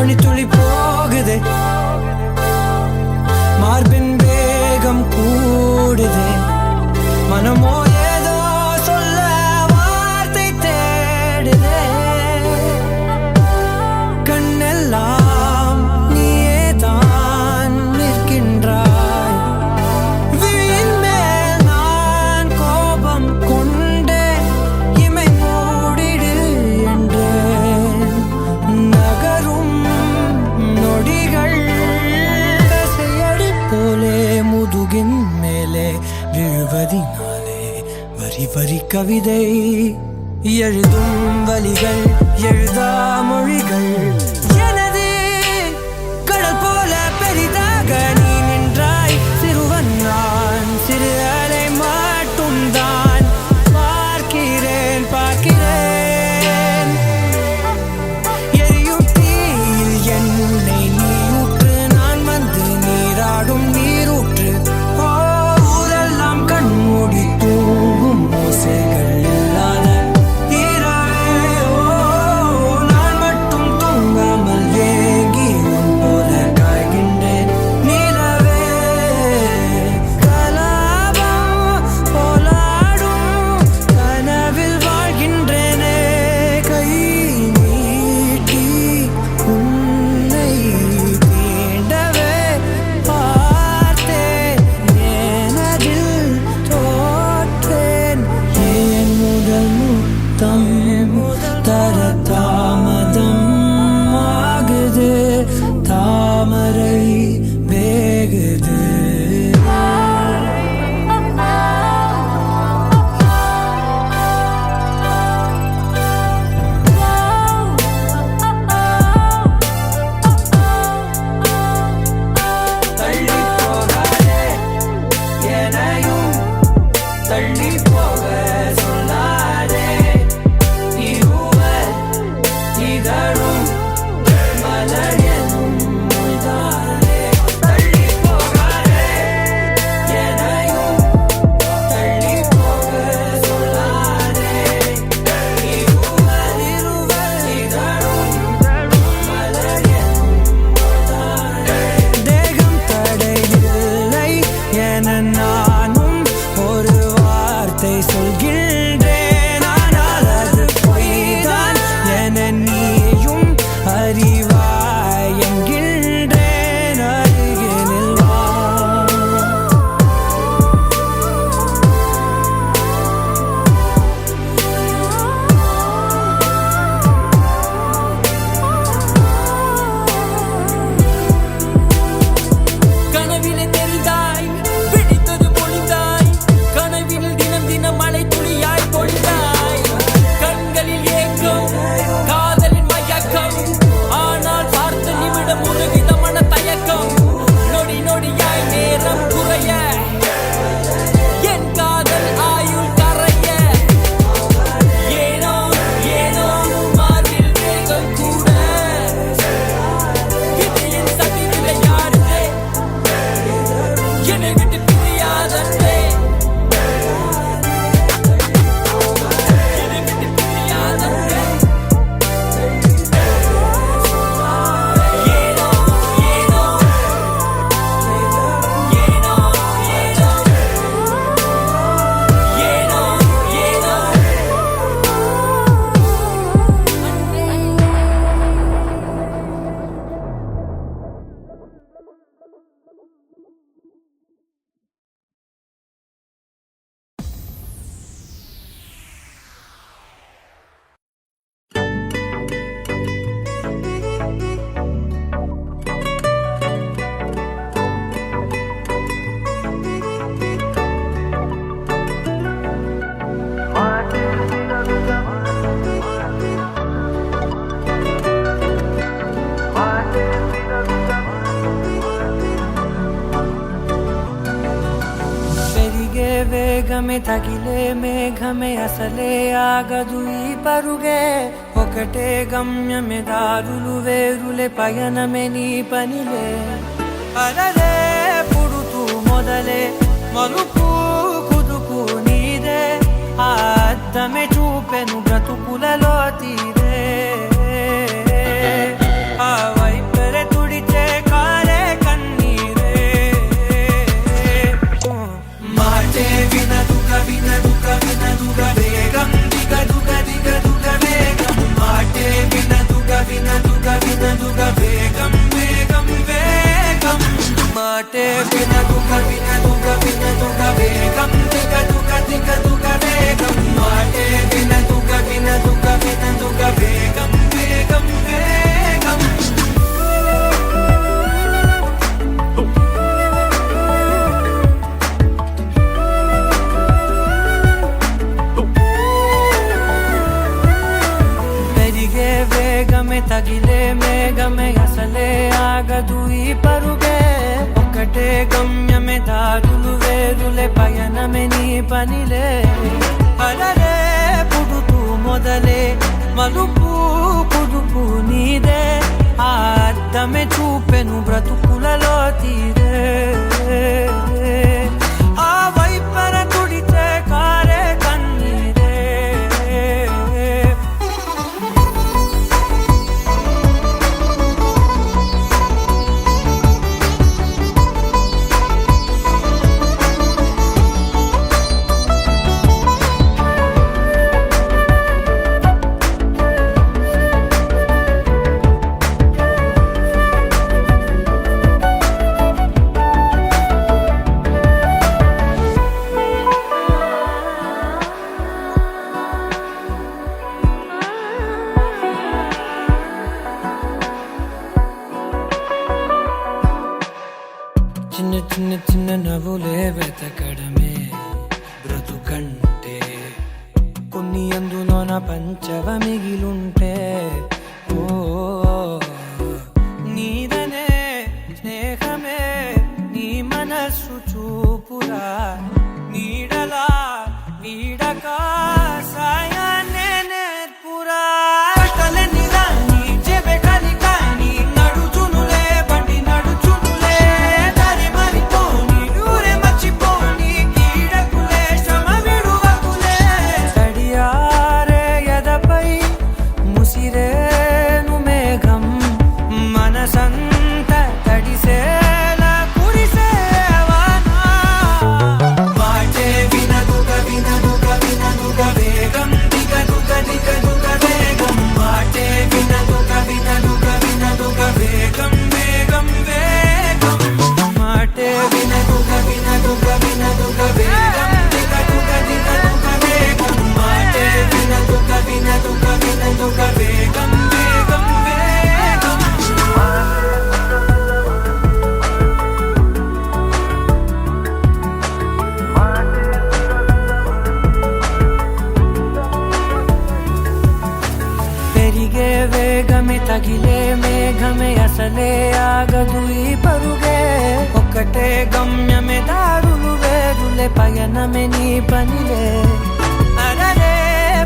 மணித்துளி போகுதே, மார்பின் வேகம் கூடுதே, மனமோ ஏதோ சொல்ல வார்த்தை தேடுதே. கண்ணெல்லாம் நீயே தான் நிற்கின்றாய், விழியின் மேல் நான் கோபம் கொண்டே இமை மூடிடு என்றேன். நகரும் நொடிகள் கசையடி போலே முதுகின் மேலே விழுவதினாலே வரி வரி கவிதை எழுதும் வலிகள் எழுதா மொழிகள். எனது கடல் போல பெரிதாக நீ நின்றாய், சிறுவன் நான் சிறு அலை மட்டும் தான் பார்க்கிறேன் பார்க்கிறேன். எரியும் தீயில் என்னை நீ ஊற்று, நான் வந்து நீராடும் நீரூற்று. ஊரெல்லாம் கண்மூடி தூங்கும் ஓசைகள் இல்லாத இரவே. நான் மட்டும் தூங்காமல் ஏங்கி உன் போல காய்கின்றேன் நிலவே. கலாபம் போலாடும் கனவில் வாழ்கின்றேனே, கை நீட்டி உன்னை தீண்டவே பார்த்தேன், ஏனதில் தோற்றேன். ஏன் முதல் முத்தம் தர தாமதம் ஆகுது, தாமரை வேகுது. தள்ளி போகாதே, எனையும் தள்ளி போக சொல்லாதே. இருவர் இதழும் மலர் எனும் மொய்தானே. தள்ளி போகாதே, எனையும் தள்ளி போக சொல்லாதே. இருவர் இதழும் மலர் எனும் மொய்தானே. தேகம் தடையில்லை என நானும் ஒரு வார்த்தை சொல்கின்றேன், ஆனால் அது பொய்தான் என நீயும் அறிவாய் என்கின்றேன். அருகினில் வா. கனவிலே தெரிந்தாய், பிடித்தது பொழிந்தாய், கனவில் தினம் தினம் மழை துளியாய் பொழிந்தாய். கண்களில் ஏக்கம், காதலின் மயக்கம், ஆனால் பார்த்த நிமிடம் ஒரு விதமான தயக்கம். நொடி நொடியாய் நேரம் குறைய, என் காதல் ஆயுள் கரைய. ஏனோ ஏனோ மார்பில் வேகம் கூட, இது என் சதி விளையாடுதே, என்னை விட்டு பிரியாதே, என்னை விட்டு பிரியாதே. ஏனோ ஏனோ ஏனோ ஏனோ ஏனோ ஏனோ. పెరిగే వేగమే తగిలే మేఘమే అసలే ఆగదు ఈ పరుగే. ఒకటే గమ్యమే దారులు వేరులే, పయనమే నీ పనిలే. అలలే పుడుతూ మొదలే మలుపు కుదుకు నీదే, ఆ అద్దమే చూపెను బ్రతుకులలో తీరే. ఆ వైపు తగిలే మేఘమే అసలే ఆగదు ఈ పరుగే ఒకటే గమ్యమే దారులు వేరులే పయనమే నీ పనిలే అలలే పుడుతూ మొదలే మలుపు కుదుపు నీదే ఆ అద్దమే చూపెను బ్రతుకులలో తీరే ఆ వైపర తుడితే కారే కన్నీరే చిన్న చిన్న చిన్న నవ్వులే వెతకడమే బ్రతుకంటే కొన్ని అందులోన పంచవ మిగిలుంటే ఓ నీదనే స్నేహమే నీ మనస్సు చూపురా నీడలా వీడక సాయాన్నే నేర్పురా కలని రాని చెబె కలి కాని నడుచునులే బండి నడుచునులే దారి మరిపోని ఊరే మర్చిపోని కీడకులే శ్రమ విడువకులే తడియారే ఎదపై ముసిరేను మేఘం మనసంత తడిసేలా కురిసేవానా మాటే వినదుగ వినదుగ వినదుగ వేగం దిగదుగ దిగదుగ వేగం మాటే వినదుగ వినదుగ వినదుగ వేగం వేగం వేగం మాటే వినదుగ వినదుగ వినదుగ వేగం దిగదుగ దిగదుగ వేగం మాటే వినదుగ వినదుగ వినదుగ వేగం వేగం వేగం పెరిగే వేగమే తగిలే మేఘమే అసలే ఆగదు ఈ పరుగే ఒకటే గమ్యమే దారులు వేరులే పయనమే నీ పనిలే అలలే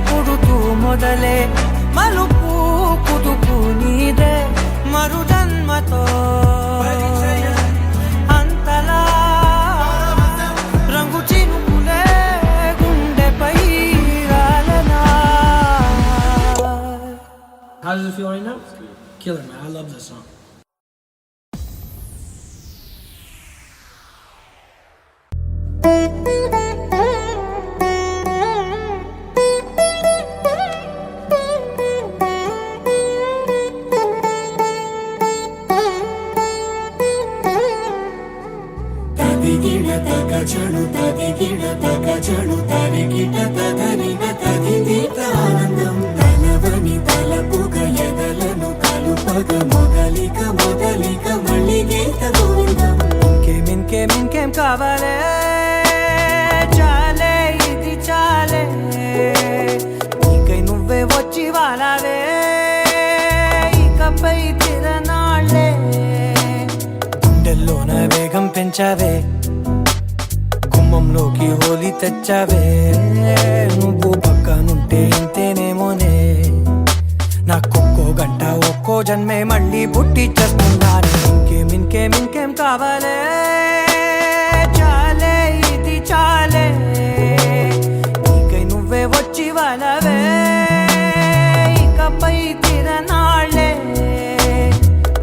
పుడుతూ మొదలే మలుపు కుదుపు నీదే మరు జన్మతో అంతలా రంగు చినుకులే గుండెపై రాలనా How does it feel right now? Killer, man. I love this song. తదిగిడ తగ చణు తదిగిడ తగ చణు తరిగిట తదరిన తదిదీత ఆనందం తలవని తలపుగ ఎదలను కలుపగ మొదలిక మొదలిక మళ్ళీ గీత గోవిందం ఇంకేం కావాలే చాలే ఇది చాలే నీకై నువ్వే వచ్చి వాలావే ఇకపై తిరనాళ్ళే గుండెల్లోన వేగం పెంచావే గుమ్మంలోకి హోలీ తెచ్చావే నువ్వు పక్కనుంటే ఇంతేనేమోనే నాకొక్కో గంట ఒక్కో జన్మే మళ్ళీ పుట్టి చేస్తున్నాను ఇంకేం కావాలే చాలే ఇది చాలే నీకై నువ్వే వచ్చి వాళ్ళవే ఇకపై తిరనాళ్ళే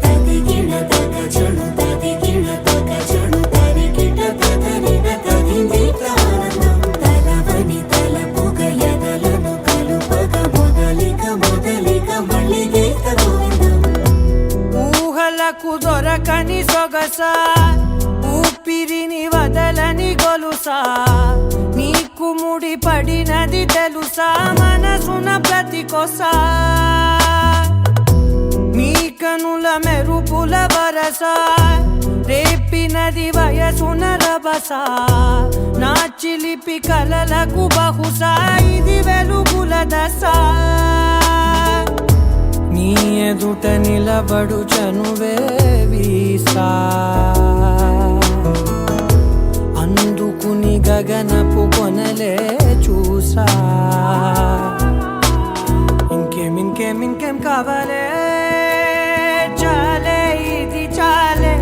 తదిగిడ తగ చణు తదిగిడ తగ చణు తరిగిట తదరిన తదిదీత ఆనందం తలవని తలపుగ ఎదలను కలుపగ మొదలిక మొదలిక మళ్ళీ గీత గోవిందం ఊహలకు దొరకని సొగసా ఊపిరిని వదలని గొలుసా నీకు ముడి పడినది తెలుసా మనసున ప్రతి కొసా నీ కనుల మెరుపుల వరస రేపినది వయసున రభస నా చిలిపి కలలకు బహుశా ఇది వెలుగుల దశ నీ ఎదుట నిలబడు చనువే వీసా అందుకుని గగనపు కొనలే చూసా ఇంకేం కావాలే చాలే ఇది చాలే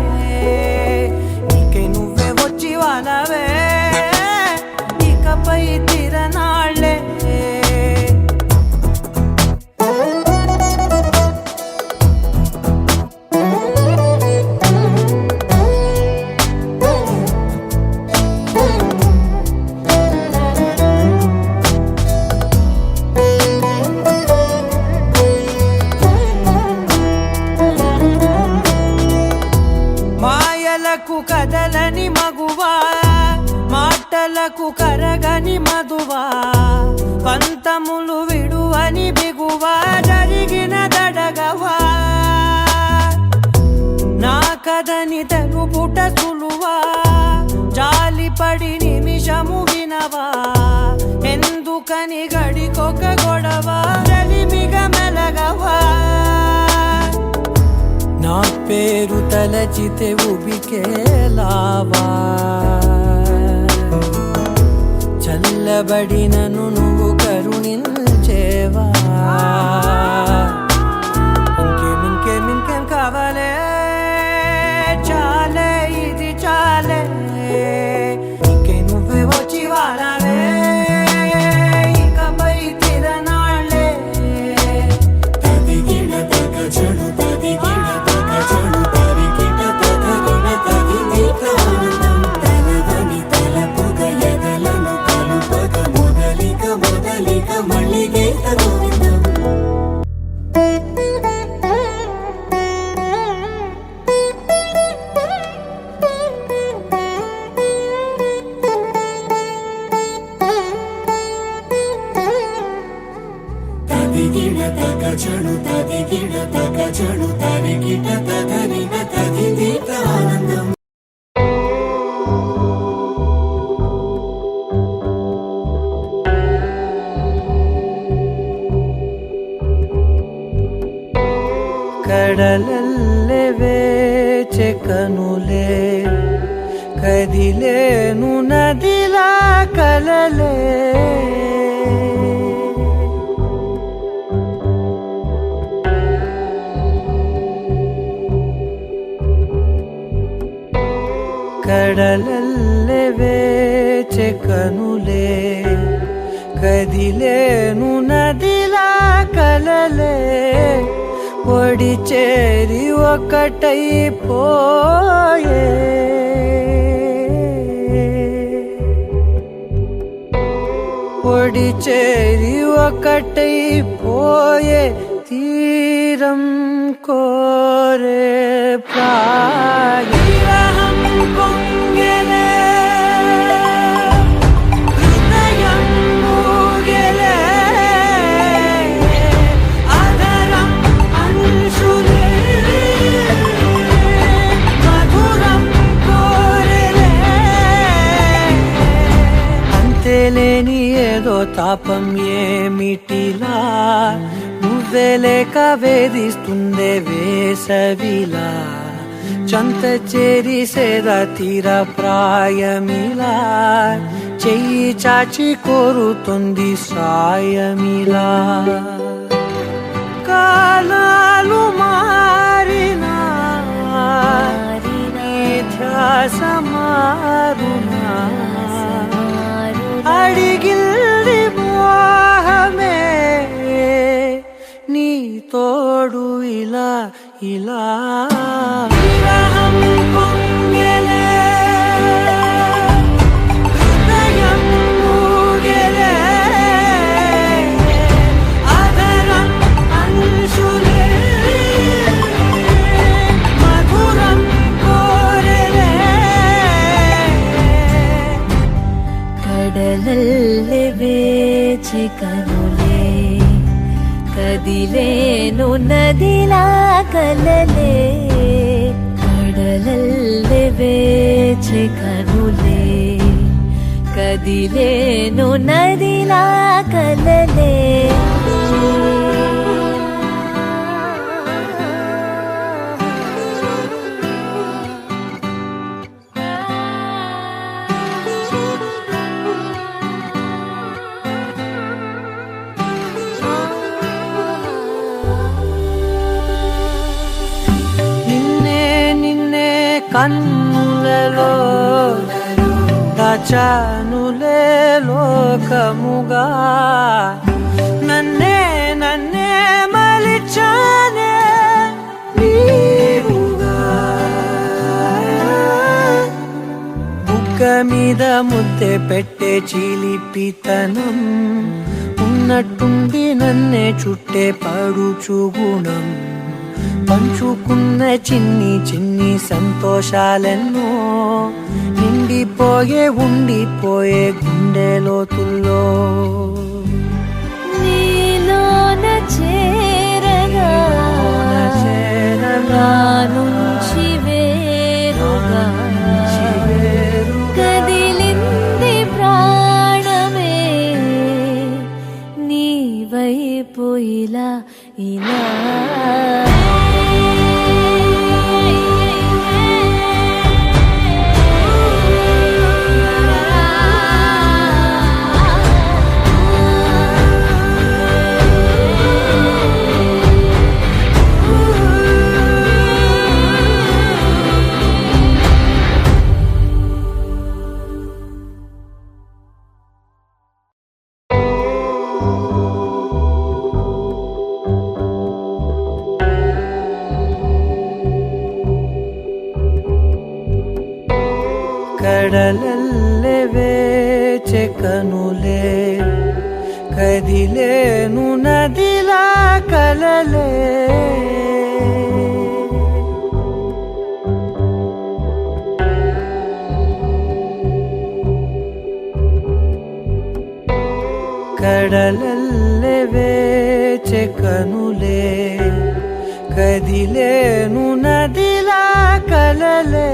నీకే నువ్వే వచ్చి వానవే ఇకపై తిరనాళ్ళే కదలని మగువా మాటలకు కరగని మధువా పంతములు విడువని బిగువా జరిగిన దడగవా నా కదని తెలుపుట సులువా జాలిపడి నిమిషము వినవా ఎందుకని గడికొక గొడవ రలిమిగ మెలగవా నా పేరు తలచితే ఉబికేలావా చల్లబడినను నువ్వు కరుణించేవా ఇంకేం కావాలే చాలే ఇది చాలే ఇంకే నువ్వే వచ్చి వాడవే ఇకపై తిరనాళ్ళే తదిగిన తగ చెడు తదిగిన చెడు తరికిట తదరిన తదిగిట ఆనందం తలవని తలపుగ ఎదలను కలుపగ మొదలిక మళ్ళీగీత గోవిందం తదిగిన తగ చెడు తదిగిన తగ చెడు తరికిట తదరిన తదిగిట ఆనందం కడలల్లె వేచె కనులే కదిలేను నదిలా కలలే కడలల్లె వేచె కనులే కదిలేను నదిలా కలలే ఒడి చేరి ఒకటైపోయే ఒడి చేరి ఒకటైపోయే తీరం కోరే ప్రాయం పొంగెలే హృదయం మూగెలే అదరం అంశులే మధురం కోరెలే అంతేలేని ఏదో తాపం ఏమిటిలా నువ్వే లేక వేధిస్తుందే వేసవిలా చంత చేరి సేద తీర ప్రాయమిలా చెయ్యి చాచి కోరుతుంది సాయమిలా కాలాలు మారినా ధ్యాస మారునా అడిగిల్ది మోహమే నీ తోడు ఇలా ఇలా విరహం పొంగెలే హృదయం మూగెలే అదరం అంశులే మధురం కోరెలే కడలల్లె వేచి కనులే కదిలేను నదిలా కలలే కడలల్లె వేచి కనులే కదిలేను నదిలా కలలే కన్నులలో దాచానులే లోకముగా నన్నే మలిచానే నీవుగా బుగ్గ మీద ముద్దె పెట్టే చిలిపితనం ఉన్నట్టుండి నన్నే చుట్టే పడుచు గుణం పంచుకున్న చిన్ని సంతోషాలెన్నో నిండిపోయే ఉండిపోయే గుండె లోతుల్లో నీలోన చేరగా నా నుంచి వేరుగా కదిలింది ప్రాణమే నీ వైపు ఇలా కడలల్లె వేచె కనులే కదిలేను నదిలా కలలే కడలల్లె వేచె కనులే కదిలేను నదిలా కలలే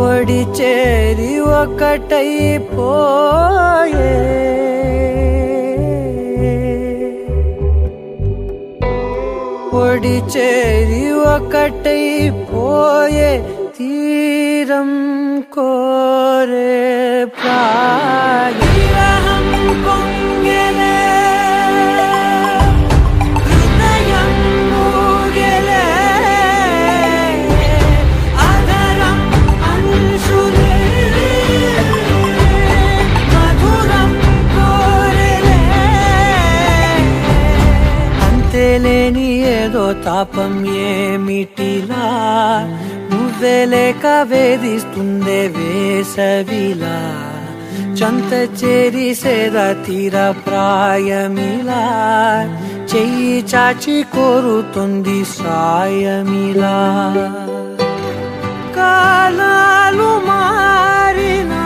ఒడి చేరి ఒకటైపోయే ఒడి చేరి ఒకటైపోయే తీరం కోరే ప్రాయం పొంగెలే హృదయం మూగెలే లేని ఏదో తాపం ఏమిటిలా నువ్వే లేక వేధిస్తుందే వేసవిలా చంత చేరి సేద తీర ప్రాయమిలా చెయ్యి చాచి కోరుతుంది సాయమిలా కాలాలు మారినా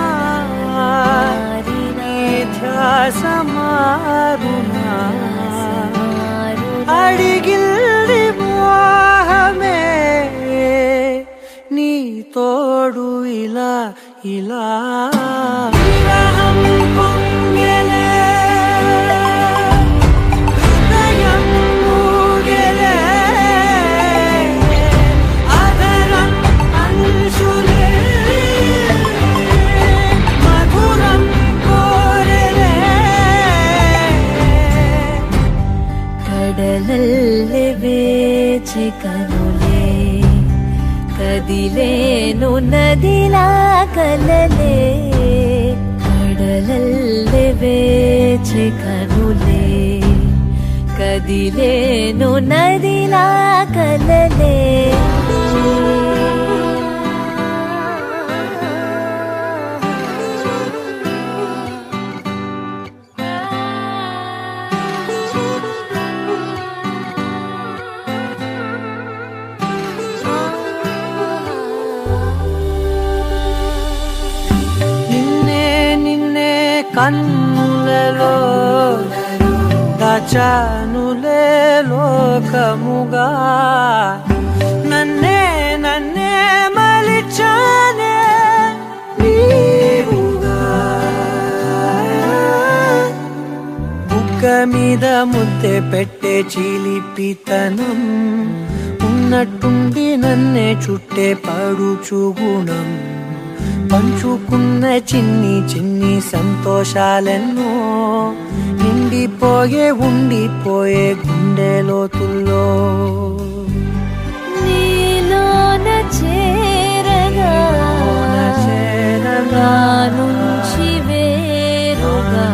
ధ్యాస మారునా అడిగిల్ది మోహమే నీ తోడు ఇలా విరహం పొంగెలే హృదయం మూగెలే ఆదరం అంశులే మధురం కోరెలే కడలల్లె వేచె కనులే కదిలేను నదిలా కలలే కడలల్లె వేచె కనులే కదిలేను నదిలా కలలే కన్నులలో దాచానులే లోకముగా నన్నే మలిచానే నీవుగా బుగ్గ మీద ముద్దె పెట్టే చిలిపితనం ఉన్నట్టుండి నన్నే చుట్టే పడుచు గుణం పంచుకున్న చిన్ని సంతోషాలెన్నో నిండిపోయే ఉండిపోయే గుండె లోతుల్లో నీలోన చే నుంచి వేరుగా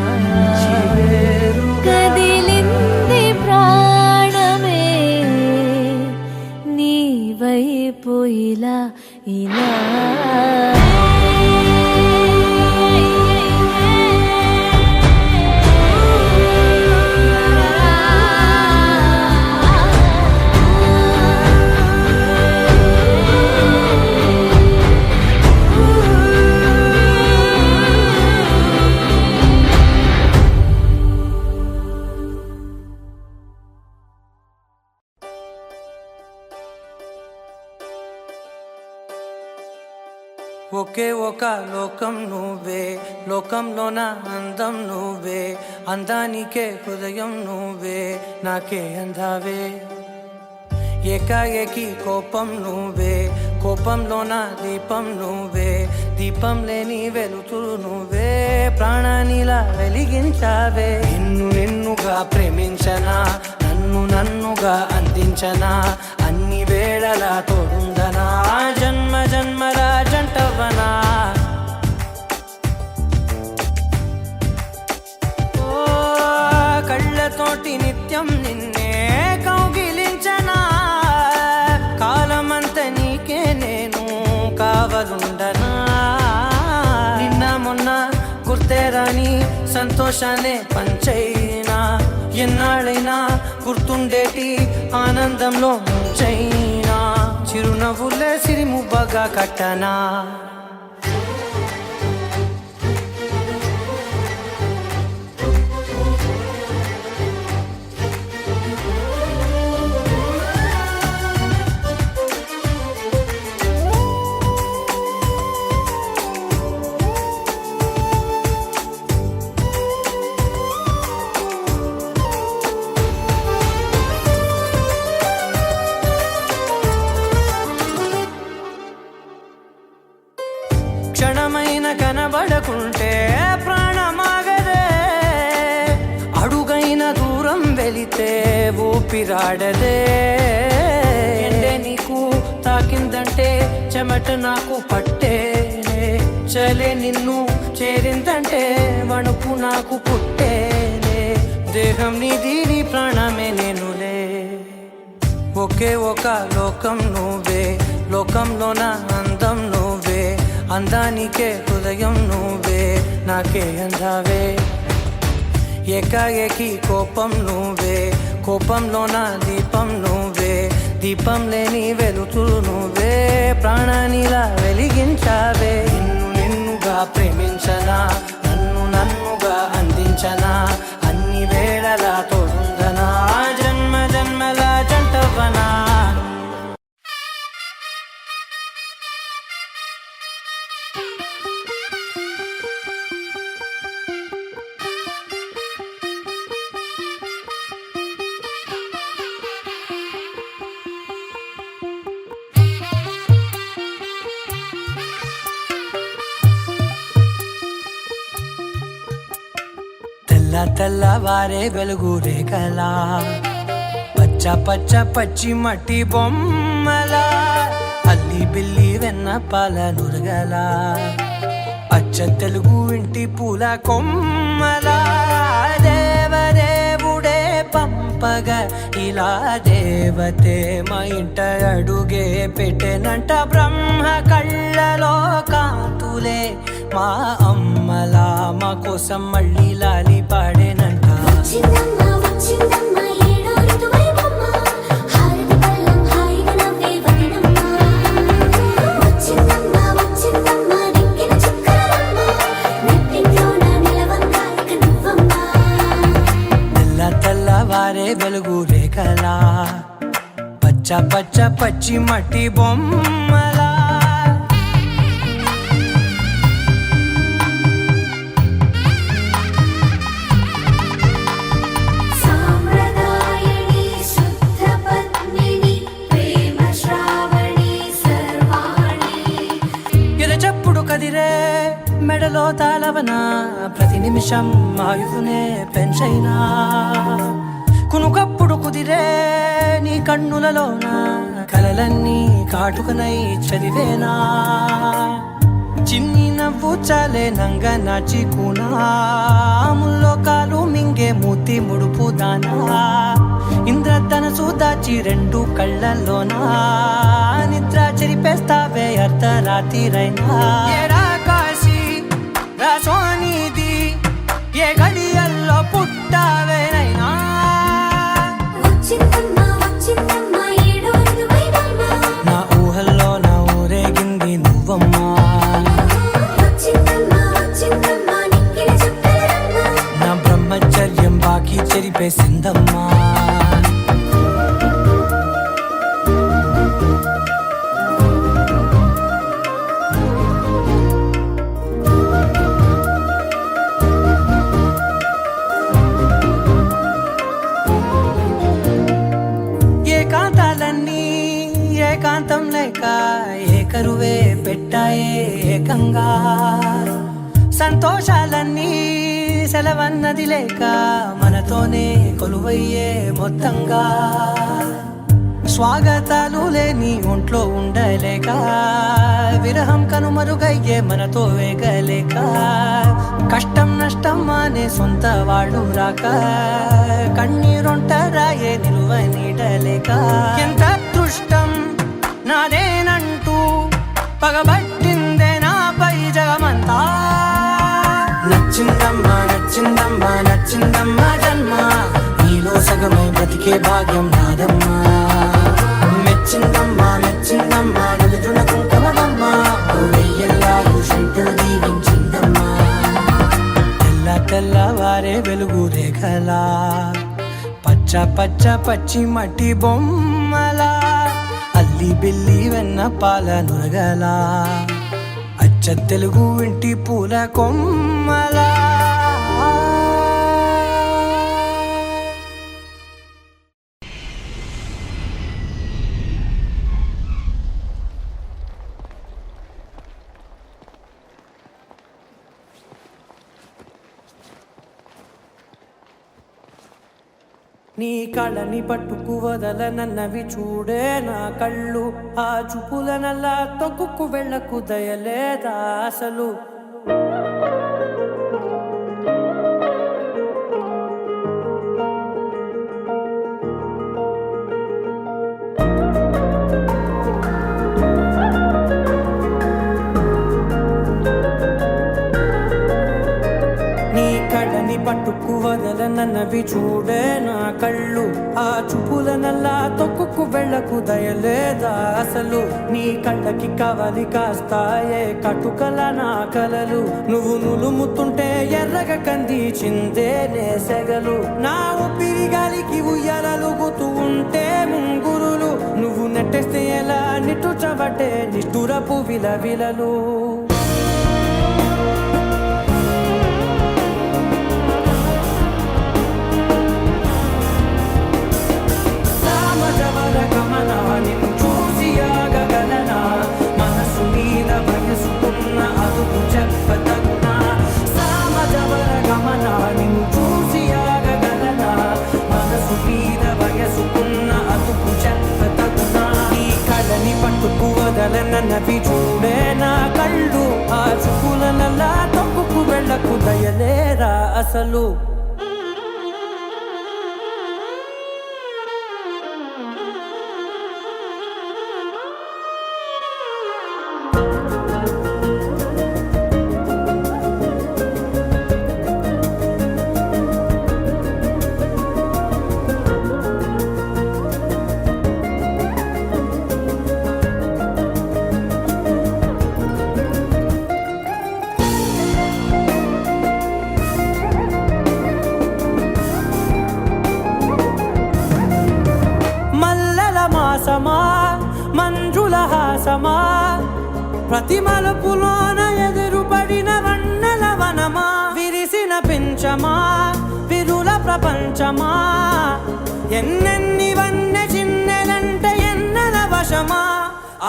కదిలింది ప్రాణమే నీ వైపు ఇలా ఇలా ఒకే ఒక లోకం నువ్వే, లోకంలోన అందం నువ్వే, అందానికే హృదయం నువ్వే, నాకే అందావే. ఏకాఏకి కోపం నువ్వే, కోపంలోన దీపం నువ్వే, దీపం లేని వెలుతురు నువ్వే, ప్రాణానిలా వెలిగించావే. నిన్నుగా ప్రేమించనా, నన్నుగా అందించనా, అన్ని వేళలా తోడుందనా, జన్మ జన్మల జంటవనా. ఓ కళ్ళతోటి నిత్యం నిన్నే కౌగిలించనా, కాలమంత నీకే నేను కావలుండనా. నిన్న మొన్న గుర్తేరాని సంతోషాన్ని పంచైనా, ఎన్నాళ్ళైనా గుర్తుండేటి ఆనందంలో ముంచైనా, చిరునవ్వులే సిరిముబ్బగా కట్టనా. క్షణమైన కనబడకుంటే ప్రాణమాగదే, అడుగైన దూరం వెళితే ఊపిరాడదే. ఎండే నీకు తాకిందంటే చెమట నాకు పట్టేనే, చలే నిన్ను చేరిందంటే వణుకు నాకు పుట్టేనే, దేహం నీది నీ ప్రాణమే నేనులే. ఒకే ఒక లోకం నువ్వే, లోకంలోన అందం నువ్వే, అందానికే హృదయం నువ్వే, నాకే అందావే. ఏకాఏకి కోపం నువ్వే, కోపంలోన దీపం నువ్వే, దీపం లేని వెలుతురు నువ్వే, ప్రాణానిలా వెలిగించావే. నిన్నుగా ప్రేమించనా, నన్నుగా అందించనా, అన్ని వేళలా తోడుందనా, జన్మ జన్మల జంటవనా. తెల్లవారే వెలుగు రేఖలా, పచ్చ పచ్చ పచ్చి మట్టి బొమ్మలా, అల్లి బిల్లి వెన్న పాల నురగలా, అచ్చ తెలుగు ఇంటి పూల కొమ్మలా, దేవదేవుడే పంపగా ఇలా దేవతే మా ఇంట అడుగే పెట్టెనంట, బ్రహ్మ కళ్ళలో కాంతులే మా అమ్మలా, మా కోసం మళ్ళీ లాలి పాడేనంట. తెల్లవారే వెలుగు రేఖలా, పచ్చ పచ్చ పచ్చి మట్టి బొమ్మలా. కదిరే మెడలో తాళవన, ప్రతి నిమిషం ఆయువునే పెంచైనా, కునుకప్పుడు కుదిరే నీ కన్నులలోన, కలలన్నీ కాటుకనై చదివేనా, చిన్ని నవ్వు చాలే నంగ నాచి కూనాముల్లో కాలు మింగే మూతి ముడుపు దానా ఇంద్రధనసు దాచి రెండు కళ్ళల్లోనా నిద్ర చెరిపేస్తావే అర్ధరాత్రిరైనా ఏరా కాశీ రా సోనిది ఏ గడియల్లో పుట్టావేనైనా నా ఊహల్లో నా ఊరేగింది నువ్వమ్మా నా బ్రహ్మచర్యం బాకీ చెరిపేసిందమ్మా ఏకాంతాలన్నీ ఏకాంతం లేక ఏకరువే పెట్టాయే ఏకంగా సంతోషాలన్నీ సెలవన్నది లేక మనతోనే కొలువయ్యే మొత్తంగా స్వాగతాలు లేని ఒంట్లో ఉండలేక విరహం కనుమరుగయ్యే మనతో వేగలేక కష్టం నష్టం అనే సొంత వాళ్ళు రాక కన్నీరొంటరాయే నిలువ నీడలేక ఎంత అదృష్టం నాదేనంటూ పగబట్టిందే నాపై జగమంతా నచ్చిందమ్మా నచ్చిందమ్మా నచ్చిందమ్మా జన్మ నీలో సగమై బ్రతికే భాగ్యం నాదమ్మా మెచ్చిందమ్మా మెచ్చిందమ్మా నలుజున కుంకుమమ్మా వెయ్యల్లాలు శంకులు దీవించిందమ్మా తెల్ల తెల్లవారే వెలుగు రేఖలా పచ్చ పచ్చ పచ్చి మట్టి బొమ్మలా అల్లి బిల్లి వెన్న పాల నురగలా అచ్చ తెలుగు ఇంటి పూల కొమ్మలా నీ కళ్ళని పట్టుకు వదలనన్నవి చూడే నా కళ్ళు ఆ చూపుల నల్లా తొక్కుకు వెళ్ళకు దయలేదా అసలు పట్టుకు వదలనన్నవి చూడే నా కళ్ళు ఆ చూపుల నల్లా తొక్కుకు వెళ్ళకు దయలేదా అసలు నీ కళ్ళకి కవలి కాస్తాయే కటుకల నా కలలు నువ్వు నులుముతుంటే ఎర్రగ కందిచిందే నేసెగలు నా ఊపిరి గాలికి ఉయ్యాలలుగుతూ ఉంటే ముంగురులు నువ్వు నెట్టేస్తే ఎలా నిట్టుచబట్టే నిష్ఠురపు విలవిలలు నన్నవి చూడే నా కళ్ళు ఆ చూపుల నల్లా తొక్కుకు వెళ్ళకు దయలేరా అసలు మంజుల హాసమా ప్రతి మలుపులోన ఎదురుపడిన వన్నెల వనమా విరిసిన పించమా విరుల ప్రపంచమా ఎన్నెన్ని వన్నె చిన్నెలంటే ఎన్నెల వశమా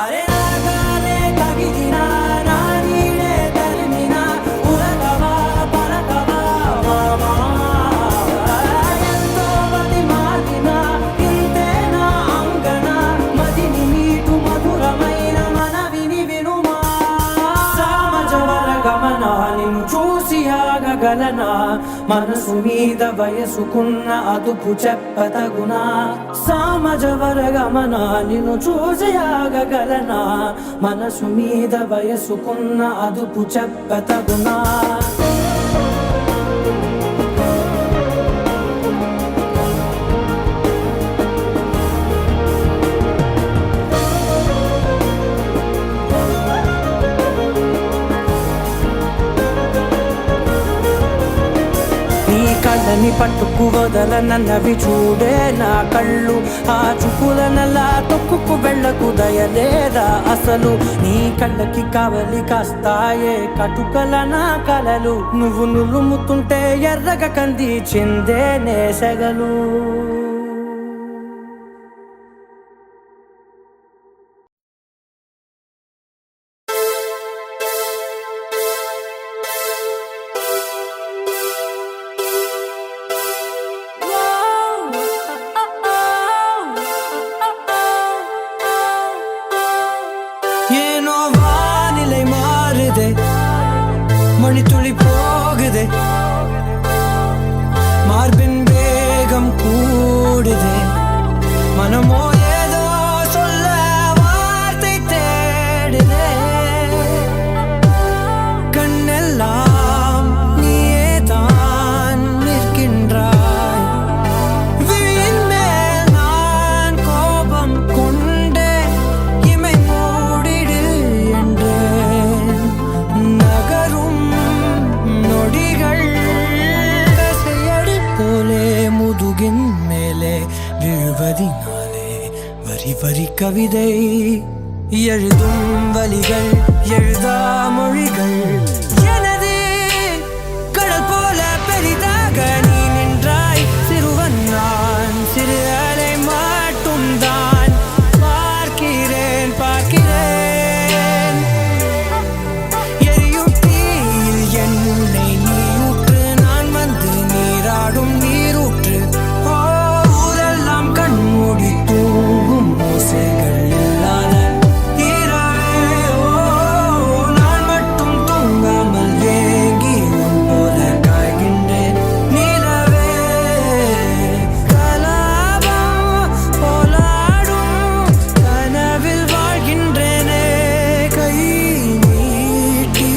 అరే నాగాలే తగిదినా నా నీడే తరిమినా ఉరకవా పరకవా మామా ఎంతో మతి మాటిన ఇంతే నా అంగన మదిని నీటు మధురమైన మనవిని వినుమా సామజ మనసు మీద వయసుకున్న అదుపు చెప్పతగునా సామజవరగమన నిన్ను చూసి ఆగగలనా మనసు మీద వయసుకున్న అదుపు చెప్పతగునా కళ్ళని పట్టుకు వదలనన్నవి చూడే నా కళ్ళు ఆ చూపులనలా తొక్కుకు వెళ్ళకు దయలేదా అసలు నీ కళ్ళకి కావలి కాస్తాయే కటుకల నా కలలు నువ్వు నులుముతుంటే ఎర్రగ కంది చిందే నేసగలు ஏனோ வானிலை மாறுதே மணி துளி போகுதே மார்பின் வேகம் கூடுதே மனமோ ஏதோ சொல்ல வார்த்தை தேடுதே கண்ணெல்லாம் நீயே தான் நிற்கின்றாய் விழியின் மேல் நான் கோபம் கொண்டே இமை மூடிடு என்றேன் நகரும் நொடிகள் கசையடி போலே முதுகின் மேலே விழுவதினாலே வரி வரி கவிதை எழுதும் வலிகள் எழுதா மொழிகள் எனது கடல் போல பெரிதாக நீ நின்றாய் சிறுவன் நான் சிறு அலை மட்டும் தான் பார்க்கிறேன் பார்க்கிறேன் எரியும் தீயில் என்னை நீ ஊற்று நான் வந்து நீராடும் நீரூற்று ஓ ஊரெல்லாம் கண்மூடி தூங்கும் ஓசைகள் இல்லாத இரவே ஓ நான் மட்டும் தூங்காமல் ஏங்கி உன் போல காய்கின்றேன் நிலவே கலாபம் போலாடும் கனவில் வாழ்கின்றேனே கை நீட்டி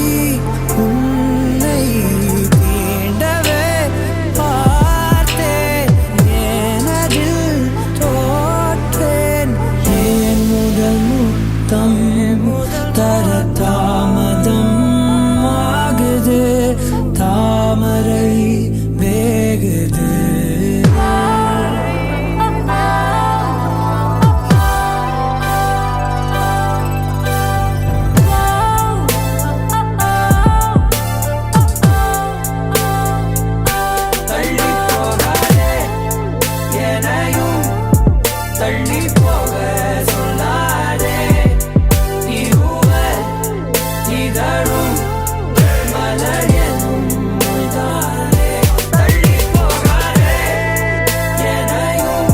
உன்னை தீண்டவே பார்த்தேன் ஏனதில் தோற்றேன் ஏன் முதல் முத்தம் தர தாமதம் ஆகுது தாமரை வேகுது தள்ளி போகாதே எனையும் தள்ளி போக சொல்லாதே இருவர் இதழும் மலர் என்னும் மொய்தானே தள்ளி போகாதே எனையும்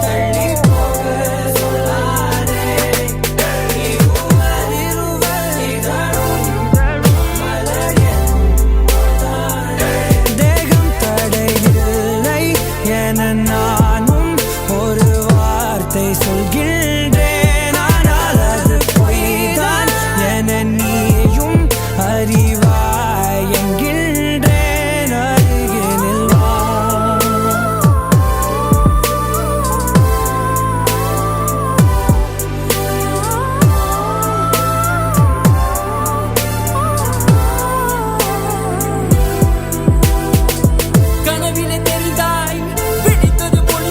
தள்ளி போக சொல்லாதே இருவர் இதழும் மலர் என்னும் மொய்தானே தேகம் தடையில்லை என நானும் ஒரு வார்த்தை சொல்கின்றேன் ஆனால் அது பொய்தான் என நீயும் அறிவாய் என்கின்றேன் அருகினில் வா கனவிலே தெரிந்தாய் பிடித்தது போல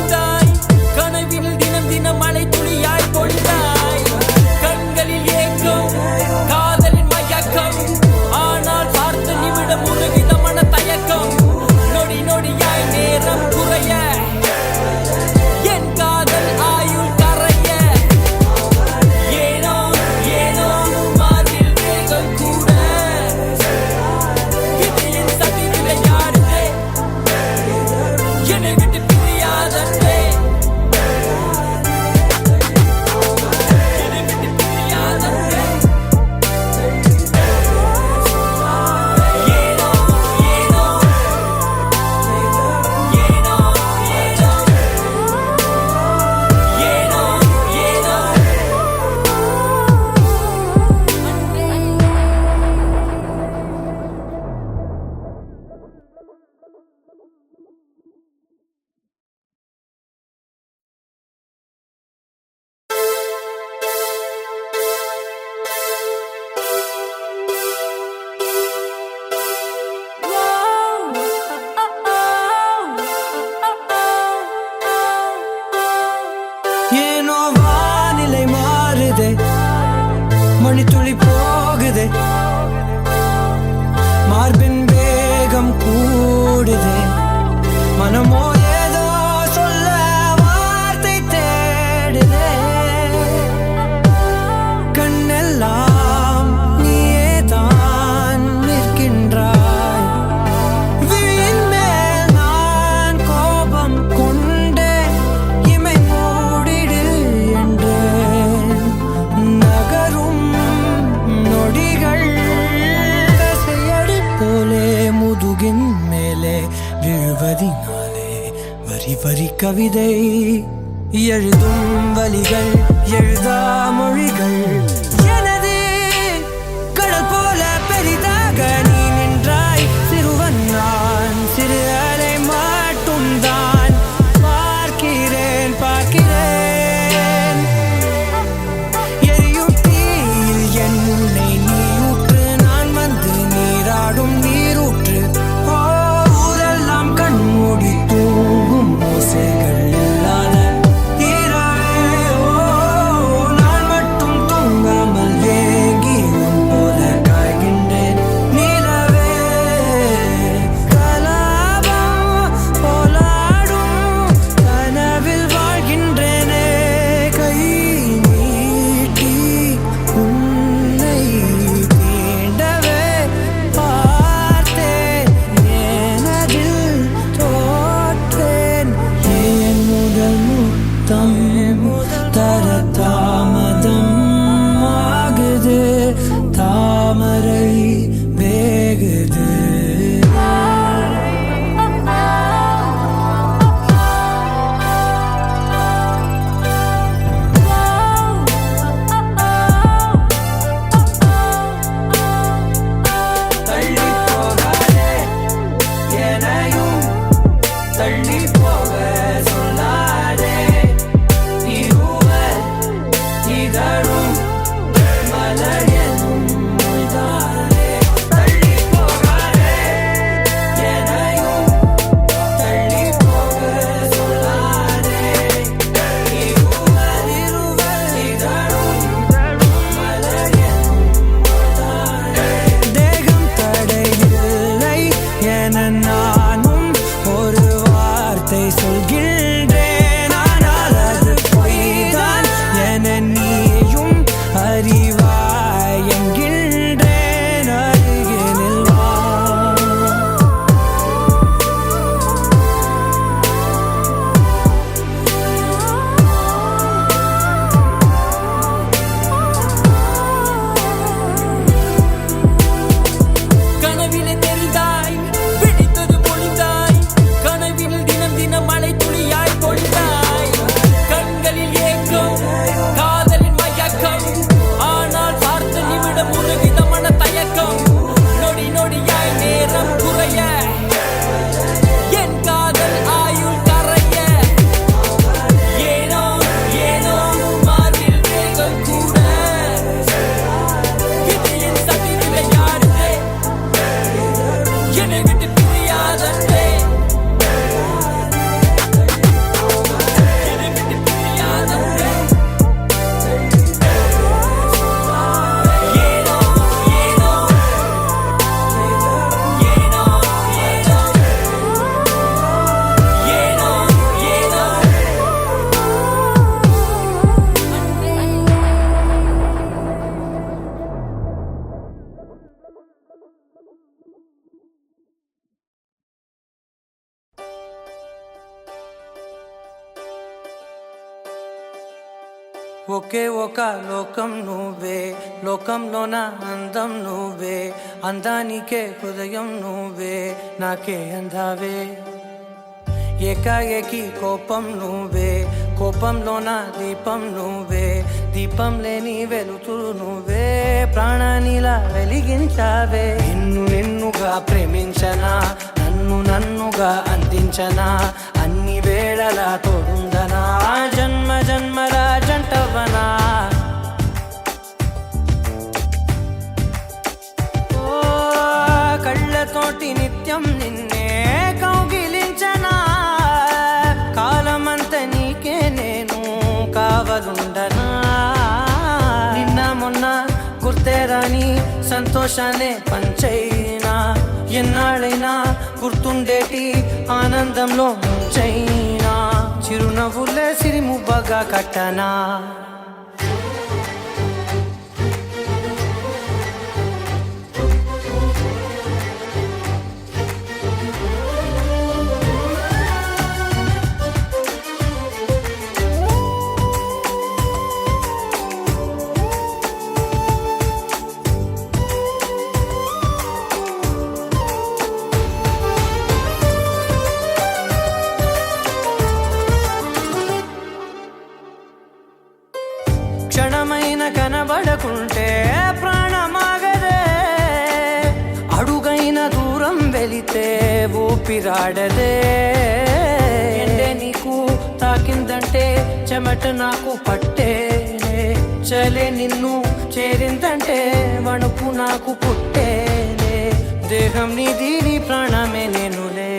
மார்பின் வேகம் கூடுதே மனமோ ஏதோ சொல்ல வார்த்தை தேடுதே கண்ணெல்லாம் நீயே தான் நிற்கின்றாய் விழியின் மேல் நான் கோபம் கொண்டே இமை மூடிடு என்றேன் நகரும் நொடிகள் கசையடி போலே முதுகின் மேலே விழுவதினாலே வரி வரி கவிதை எழுதும் வலிகள் எழுதா மொழிகள் எனது கடல் போல பெரிதாக நீ நின்றாய் சிறுவன் நான் சிறு அலை மட்டும் தான் பார்க்கிறேன் பார்க்கிறேன் எரியும் தீயில் என்னை நீ ஊற்று நான் வந்து நீராடும் நீரூற்று ஊரெல்லாம் கண்மூடி தூங்கும் ஓசைகள் இல்லாத இரவே நான் மட்டும் தூங்காமல் ஏங்கி உன் போல காய்கின்றேன் நிலவே கலாபம் போலாடும் கனவில் வாழ்கின்றேனே கை நீட்டி உன்னை தீண்டவே பார்த்தேன் எனதில் தோற்றேன் ஏன் முதல் முத்தம் தர தாமதம் ஆகுது தாமரை வேகுது தள்ளி போகாதே எனையும் தள்ளி போக சொல்லாதே இருவர் இதழும் மலர் என்னும் மொய்தானே தள்ளி போகாதே எனையும் தள்ளி போக சொல்லாதே இருவர் இதழும் மலர் என்னும் மொய்தானே தேகம் தடையில்லை என நானும் ஒரு வார்த்தை சொல்கின்றேன் ஆனால் அது பொய்தான் என நீயும் அறிவாய் என்கின்றேன் அருகினில் வா கனவிலே தெரிந்தாய் பிடித்தது பொழிந்தாய் கனவில் தினம் தினம் மழை துளியாய் பொழிந்தாய் கண்களில் ஏக்கம் காதலின் மயக்கம் ஆனால் பார்த்த நிமிடம் ஒரு விதமான தயக்கம் நொடி நொடியாய் நேரம் குறைய என் காதல் ஆயுள் கரைய ஏனோ ஏனோ மார்பில் வேகம் கூட இது என் சதி விளையாடுதே என்னை விட்டு பிரியாதே என்னை விட்டு பிரியாதே ஏனோ ஏனோ ஏனோ ஏனோ ஏனோ ஏனோ ఒకే ఒక లోకం నువ్వే లోకంలోన అందం నువ్వే అందానికే హృదయం నువ్వే నాకే అందావే ఏకాఏకి కోపం నువ్వే కోపంలోన దీపం నువ్వే దీపం లేని వెలుతురు నువ్వే ప్రాణానిలా వెలిగించావే నిన్ను నిన్నుగా ప్రేమించనా నన్ను నన్నుగా అందించనా అన్ని వేళలా తోడుందనా జన్మ జన్మల జంటవనా ఓ కళ్ళతోటి నిత్యం నిన్నే కౌగిలించనా కాలమంత నీకే నేను కావలుండనా నిన్న మొన్న గుర్తే రాని సంతోషాన్ని పంచైనా ఎన్నాళ్ళైనా గుర్తుండేటి ఆనందంలో ముంచైనా చిరునవ్వులే సిరిముబ్బగా కట్టనా క్షణమైన కనబడకుంటే ప్రాణమాగదే అడుగైన దూరం వెళితే ఊపిరాడదే ఎండే నీకు తాకిందంటే చెమట నాకు పట్టేనే చలే నిన్ను చేరిందంటే వణుకు నాకు పుట్టేనే దేహం నీది నీ ప్రాణమే నేనులే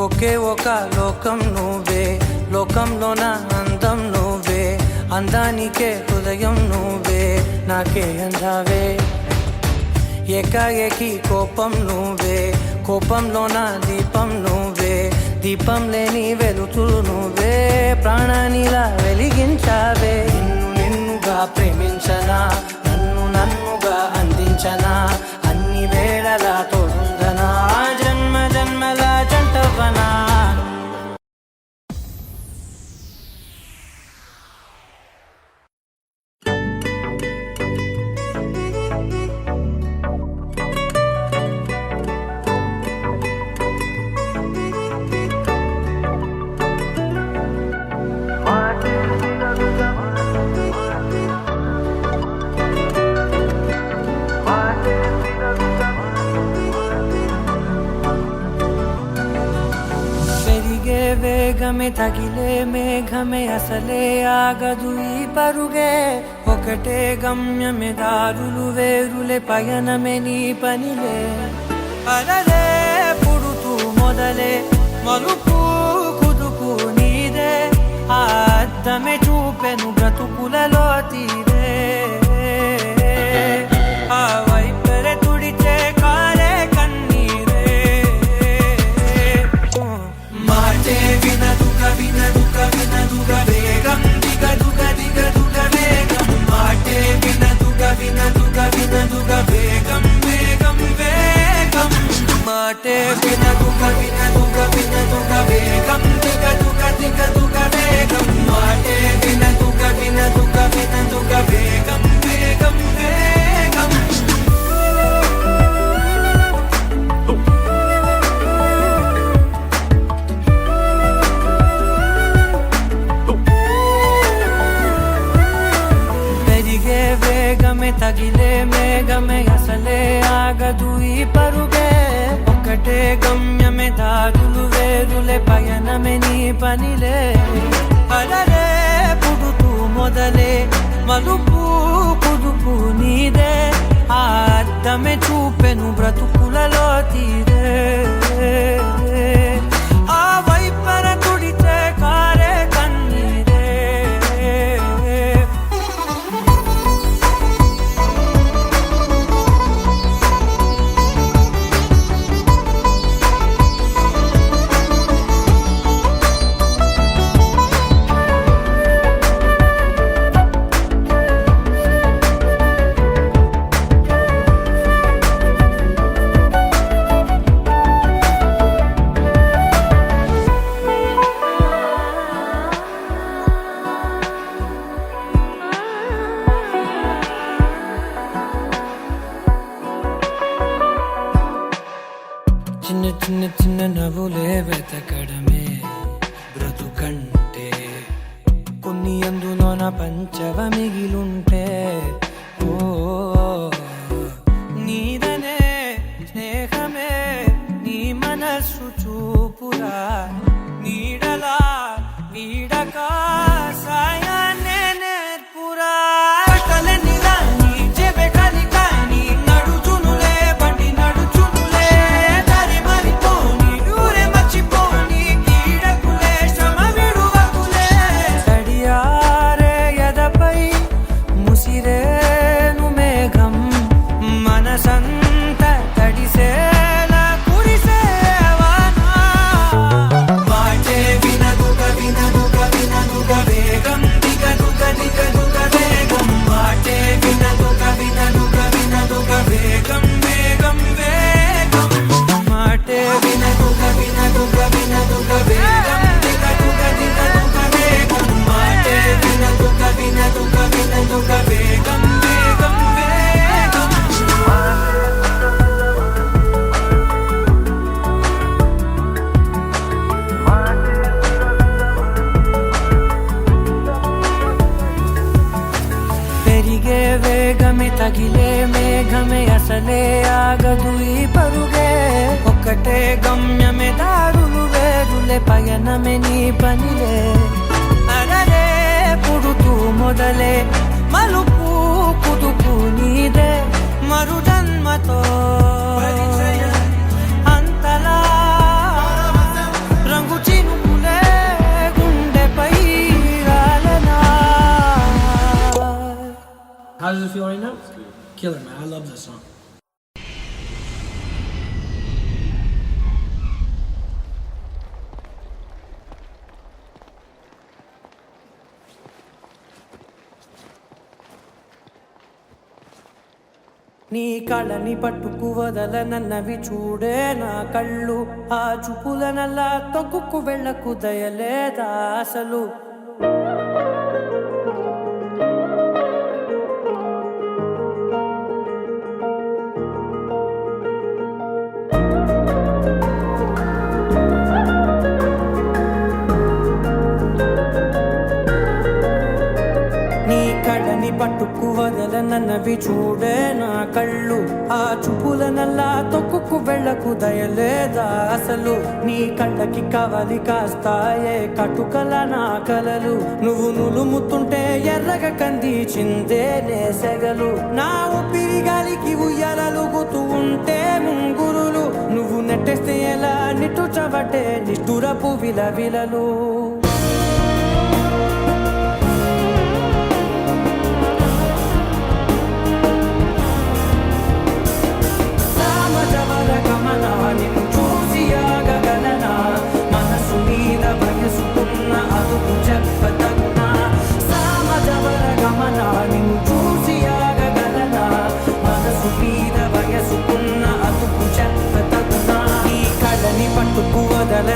ఒకే ఒక లోకం నువ్వే లోకంలోన అందం నువ్వే అందానికే హృదయం నువ్వే నాకే అందావే ఏకాఏకి కోపం నువ్వే కోపంలోన దీపం నువ్వే దీపం లేని వెలుతురు నువ్వే ప్రాణానిలా వెలిగించావే నిన్నుగా ప్రేమించనా నన్నుగా అందించనా అన్ని వేళలా తోడుందనా జన్మ జన్మల జంటవనా వేగమే తగిలే మేఘమే అసలే ఆగదు ఈ పరుగే ఒకటే గమ్యమే దారులు వేరులే పయనమే నీ పనిలే అలలే పుడుతూ మొదలే మలుపు కుదుపు నీదే ఆ అద్దమే చూపెను బ్రతుకులలో తీరే ఆ వైపరే తుడిచే కారే కన్నీరే మాటే వినదుగ వినదుగ వినదుగ వేగం దిగదుగ దిగదుగ వేగం మాటే వినదుగ వినదుగ వినదుగ వేగం వేగం వేగం మాటే వినదుగ వినదుగ వినదుగ వేగం దిగదుగ దిగదుగ వేగం మాటే వినదుగ వినదుగ వినదుగ వేగం వేగం వేగం తగిలే మేఘమే అసలే ఆగదు ఈ పరుగే ఒకటే గమ్యమే దారులు వేరులే పయనమే నీ పనిలే అలలే పుడుతూ మొదలే మలుపు కుదుపు నీదే ఆ అద్దమే చూపెను బ్రతుకులలో తీరే ఆ వైపర తుడిచే కారే కన్నీరే చిన్న చిన్న చిన్న నవ్వులే వెతకడమే బ్రతుకంటే కొన్ని అందులోన పంచవ మిగిలుంటే ఓ నీదనే స్నేహమే నీ మనస్సు చూపురా నీడలా వీడక సాయాన్నే నేర్పురా కలనిలా నీ చెబె కలికాని నడుచునులే బండి నడుచునులే దారి మరిపోని ఊరే మర్చిపోని కీడకులే శ్రమ విడువకులే తడియారే ఎదపై ముసిరేను మేఘ పయనమే అసలే ఆగదు ఈ పరుగే ఒక్కటే గమ్యమే దారులు వేరులే పయనమే నీ పనిలే అరరే పుడుతూ మొదలే మలుపు కుదుపు నీదే మరు జన్మతో అంతలా రంగు చినుకులే గుండెపై రాలనా. How does it feel right now? Killer, man. I love this song. నీ కళ్ళని పట్టుకు వదలనన్నవి చూడే నా కళ్ళు ఆ చూపులనల్లా తొక్కుకు వెళ్ళకు దయలేదా అసలు పట్టుకు వదలనన్నవి చూడే నా కళ్ళు ఆ చూపులనల్లా తొక్కుకు వెళ్ళకు దయలేదా అసలు నీ కళ్ళకి కవలి కాస్తాయే కటుకల నా కలలు నువ్వు నులుముతుంటే ఎర్రగ కంది చిందే నేసెగలు నా ఊపిరి గాలికి ఉయ్యాలలుగుతూ ఉంటే ముంగురులు నువ్వు నెట్టేస్తే ఎలా నిట్టుచబట్టే నిష్ఠురపు విలవిలలు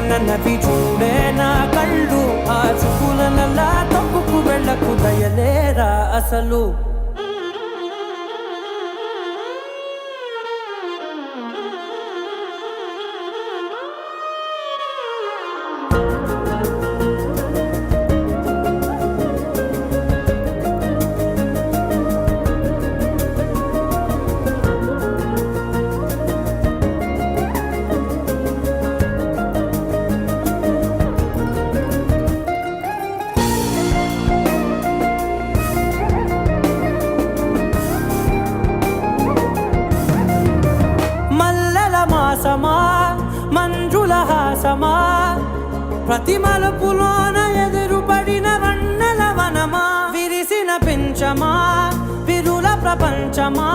నన్నవి చూడే నా కళ్ళు ఆ చూపులనల్లా తొక్కుకు వెళ్ళకు దయలేరా అసలు మంజుల హాసమా ప్రతి మలుపులోన ఎదురుపడిన వన్నెల వనమా విరిసిన పెంచమా విరుల ప్రపంచమా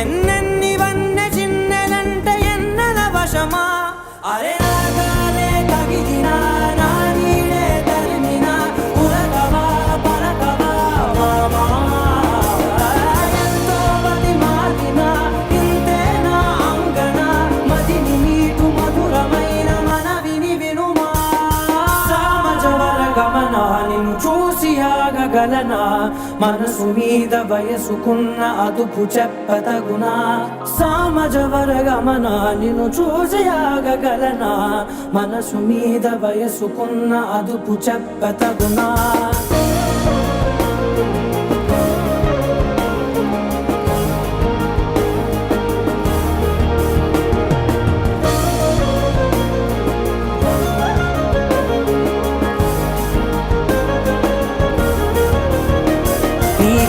ఎన్నెన్ని వన్నె చిన్నెలంటే ఎన్నెల వశమా అరే రాగాలే తగిలినా నా నీడే తరిమినా ఉరకవా పరకవా గలనా మనసు మీద వయసుకున్న అదుపు చెప్పతగునా సామజవర గమనా నిన్ను చూసి ఆగగలనా మనసు మీద వయసుకున్న అదుపు చెప్పతగునా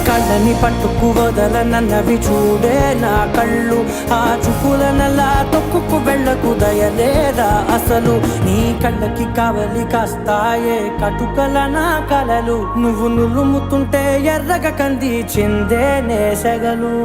కళ్ళని పట్టుకు వదలనన్నవి చూడే నా కళ్ళు ఆ చూపులనల్లా తొక్కుకు వెళ్ళకు దయలేదా అసలు నీ కళ్ళకి కవలి కాస్తాయే కటుకల నా కలలు నువ్వు నులుముతుంటే ఎర్రగ కంది చిందే నేసెగలు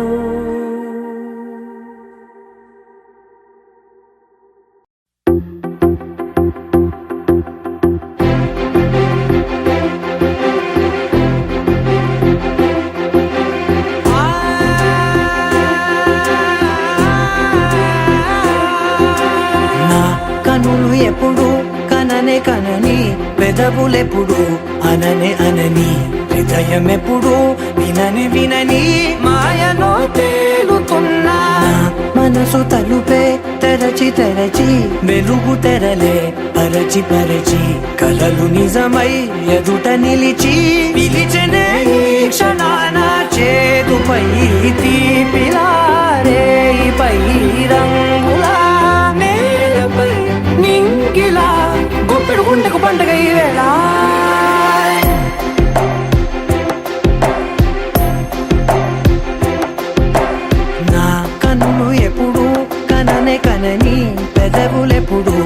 ఎప్పుడు కననే కనని పెదవులెప్పుడు అననే అనని హృదయం ఎప్పుడు వినని వినని మాయలో తేలుతున్నా మనసు తలుపే తెరచి తెరచి వెలుగు తెరలే పరచి పరచి కలలు నిజమై ఎదుట నిలిచి పిలిచనే ఈ క్షణాన చేదుపై పై తీపిలా రేయిపై రంగులా నేలపై నింగిలా గుప్పెడు గుండెకు పండగ ఈ వేళ నా కన్ను ఎప్పుడు కననే కనని పెదవులెప్పుడు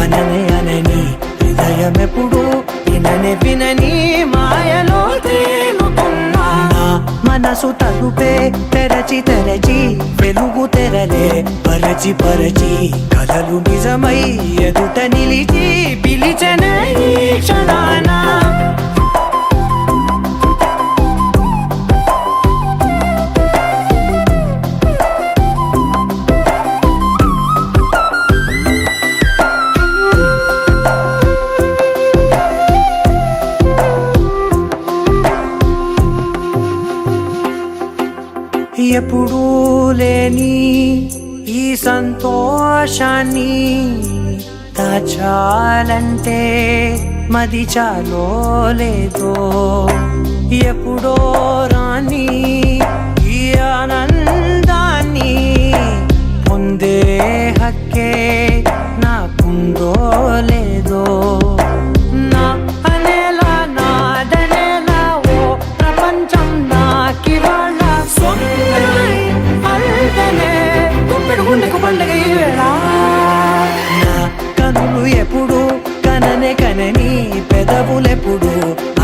అననే అనని హృదయమెప్పుడు విననే వినని మాయలో తేలుతున్నా నా మనసు తలుపే తెరచి తెరచి వెలుగు తెరలే పరచి పరచి కలలు నిజమై ఎదుట నిలిచి పిలిచనే ఈ క్షణాన ఎప్పుడూ లేని ఈ సంతోషాన్ని దాచాలంటే మది చాలో లేదో ఎప్పుడో రాని ఈ ఆనందాన్ని పొందే హక్కే నాకుందో లేదో నా అనేలా నాదనేలా ఓ ప్రపంచం నాకివాళ గుండెకు పండగ ఈ వేళ నా కనులు ఎప్పుడు కననే కనని పెదవులెప్పుడు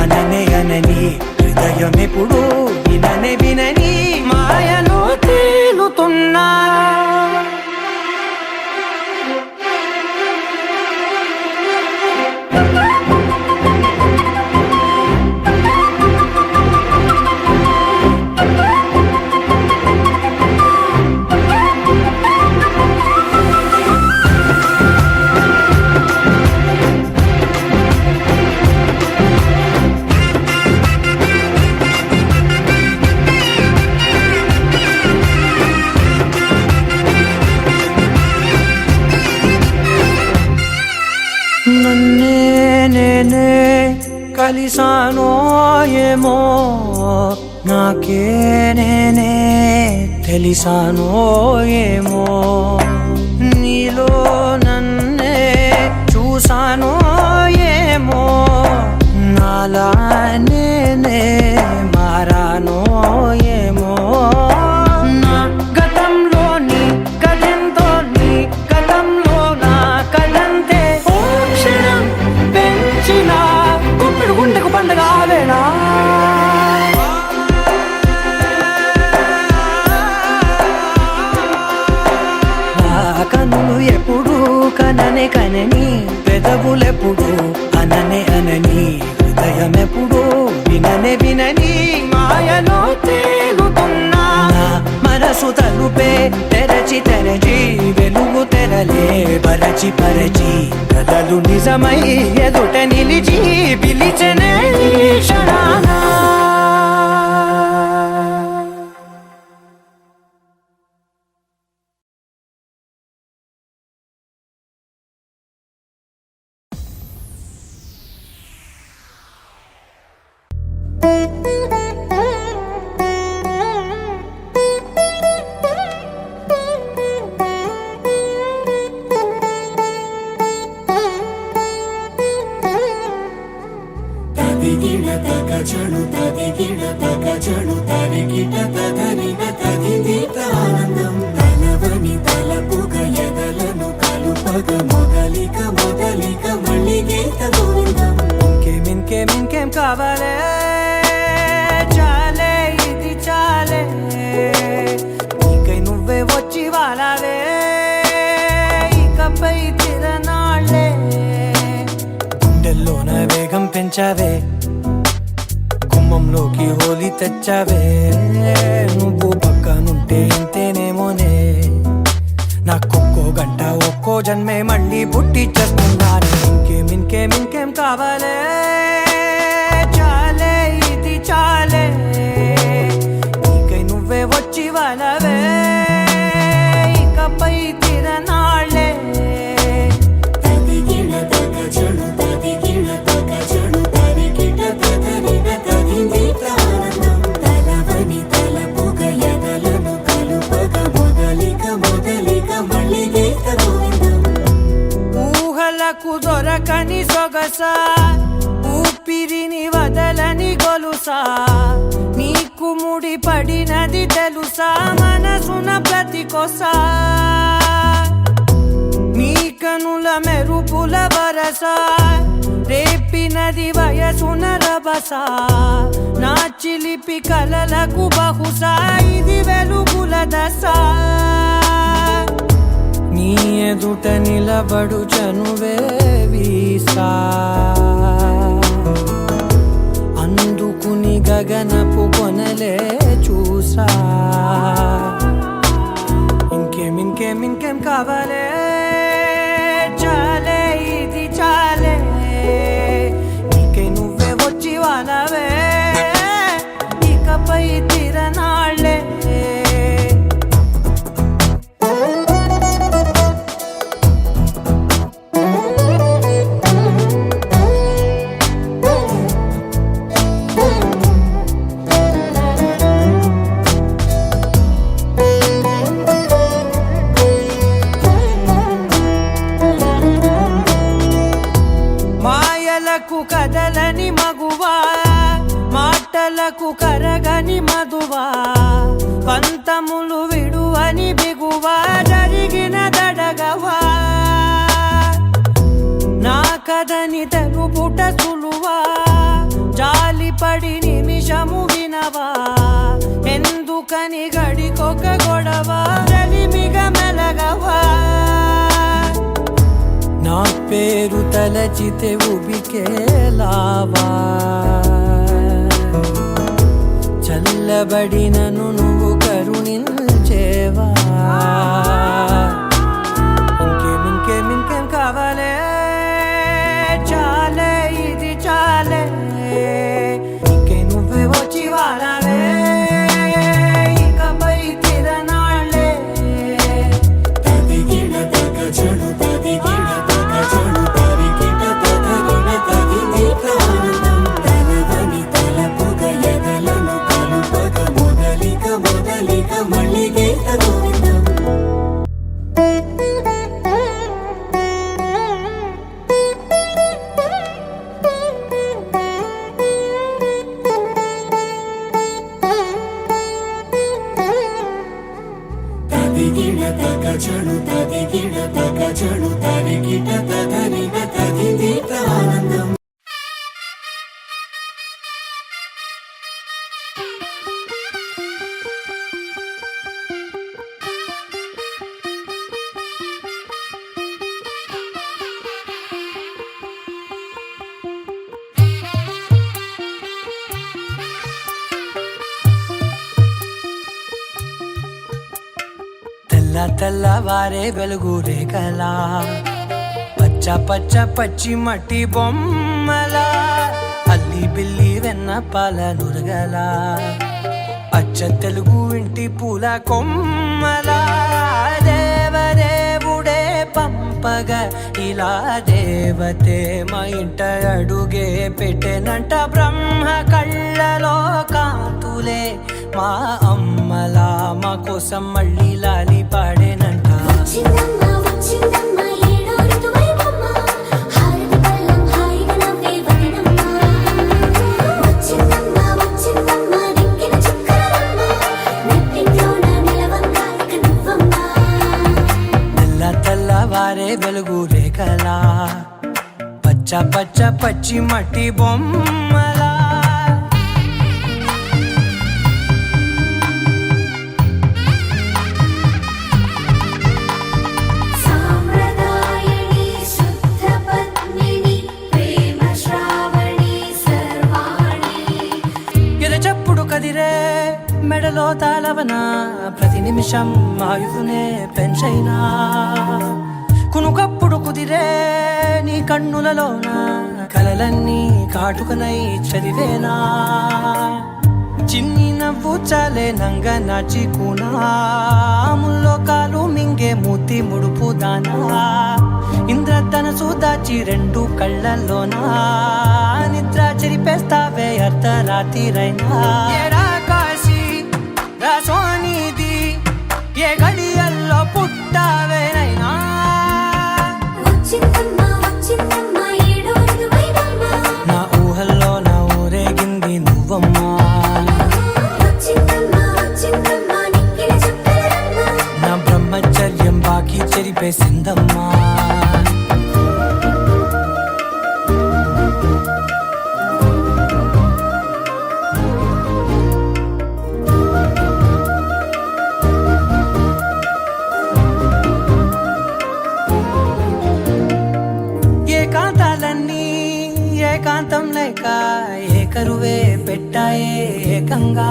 అననే అనని హృదయం ఎప్పుడు విననే వినని మాయలో తేలుతున్నా నన్నే నేనే కలిసానో ఏమో నాకే నేనే తెలిసానో ఏమో నీలో నన్నే చూసానో ఏమో నాలా నేనే మారానో ఏమో నా గతంలోని కథంతో నీ గతంలో నా కథంతే ఓ క్షణం పెంచిన గుప్పెడు గుండెకు పండగ వేళ కన్నులు ఎప్పుడు కననే కనని పెదవులెప్పుడు అననే అనని హృదయం ఎప్పుడు విననే వినని మాయలో తేలుతున్నా మనసు తలుపే తెరచి తెరచి వెలుగు తెరలే పరచి పరచి కథలు నిజమై ఎదుట నిలిచి పిలిచనే క్షణాన తదిగిడ తగచడు తదిగిడ తగచడు తరిగిట తగరిన తదిదీత ఆనందం తలవని తలపుగ ఎదలను కలుపగ మొదలిక మొదలిక మళ్ళీ గీత గోవిందం ఇంకేం కావాలే చాలే ఇది చాలే నీకై నువ్వే వచ్చి వాలావే ఇకపై తిరనాళ్ళే గుండెల్లోన వేగం పెంచావే గుమ్మంలోకి హోలీ తెచ్చావే నువ్వు పక్కనుంటే ఇంతేనేమోనే నాకొక్కో గంట ఒక్కో జన్మే మళ్ళీ పుట్టి చేస్తున్నాను ఇంకేం కావాలే చాలే ఇది చాలే నీకై నువ్వే వచ్చి వాలవే ఇకపై తిరనాళ్ళే తదిగిడ తగచడు తదిగిడ తగచడు తరిగిట తగరిన తదిదీత ఆనందం తలవని తలపుగ మెత్తని గొలుసా నీకు ముడి పడినది తెలుసా మనసున ప్రతి కొసా నీ కనుల మెరుపుల వరస రేపినది వయసున రభస నా చిలిపి కలలకు బహుశా ఇది వెలుగుల దశ నీ ఎదుట నిలబడు చనువే వీసా అందుకుని గగనపు కొనలే చూసా ఇంకేం కావాలే చాలే ఇది చాలే నీకే నువ్వే వచ్చి వానవే ఇకపై తిరనాళ్ళే మాయలకు కదలని మగువా మాటలకు కరగని మధువా పంతములు విడువని బిగువా జరిగిన దడగవా నా కదని తెలుపుట సులువా జాలిపడి నిమిషము వినవా ఎందుకని గడికొక గొడవ రలిమిగ మెలగవా నా పేరు తలచితే ఉబికేలావా చల్లబడినను నువ్వు కరుణించేవా ఇంకేం కావాలే చాలే ఇది చాలే ఇంకే నువ్వే వచ్చి వాడాలే ఇకపై తిరనాళ్ళే తదిగిన తగ చెడు తదిగిన తగ చెడు తరిగిట తగరిన తదిగిట ఆనందం తలవని తలపుగ ఎదలను కలుపగ మొదలిక మళ్ళీగేత గోవిందం తదిగిన తగ చెడు తదిగిన తగ చెడు తరిగిట తగరిన తదిగిట ఆనందం తెల్లవారే వెలుగు రేఖలా పచ్చ పచ్చి మట్టి బొమ్మలా అల్లి బిల్లి వెన్న పాల నురగలా అచ్చ తెలుగు ఇంటి పూల కొమ్మలా దేవదేవుడే పంపగా ఇలా దేవతే మా ఇంట అడుగే పెట్టెనంట బ్రహ్మ కళ్ళలో కాంతులే మా అమ్మలా మా కోసం మళ్ళీ లాలి పాడేనంట వచ్చిందమ్మా వచ్చిందమ్మా ఏడో ఋతువైవమ్మా హారతి పళ్ళం హాయిగా నవ్వే వదినమ్మా వచ్చిందమ్మా వచ్చిందమ్మా నెక్కిన చుక్కలమ్మా నెట్టింట్లోన నిలవంగా ఇక నువ్వమ్మా తెల్లవారే వెలుగు రేఖలా పచ్చ పచ్చి మట్టి బొమ్మలా సాంప్రదాయని శుద్ధ పద్మిని ప్రేమ శ్రావణి సర్వాణి ఎరచప్పుడు కదిరే మెడలో తాళవన ప్రతి నిమిషం ఆయుధునే పెంచైనా కునుకప్పుడు కుదిరే నీ కన్నులలోన కలలన్నీ కాటుకనై చదివేనా చిన్ని నవ్వు చాలే నంగ నాచి ముల్లోకాలు మింగే మూతి ముడుపు దానా ఇంద్రధనసు దాచి రెండు కళ్ళల్లోనా నిద్ర చెరిపేస్తావే అర్ధరాత్రిరైనా ఏరా కాశీ రా సోనిది ఏ గడియల్లో పుట్టావేనైనా వచ్చిందమ్మా వచ్చిందమ్మా ఏడో ఋతువైవమ్మా నా ఊహల్లో నా ఊరేగింది లేక ఏకరువే పెట్టాయే ఏకంగా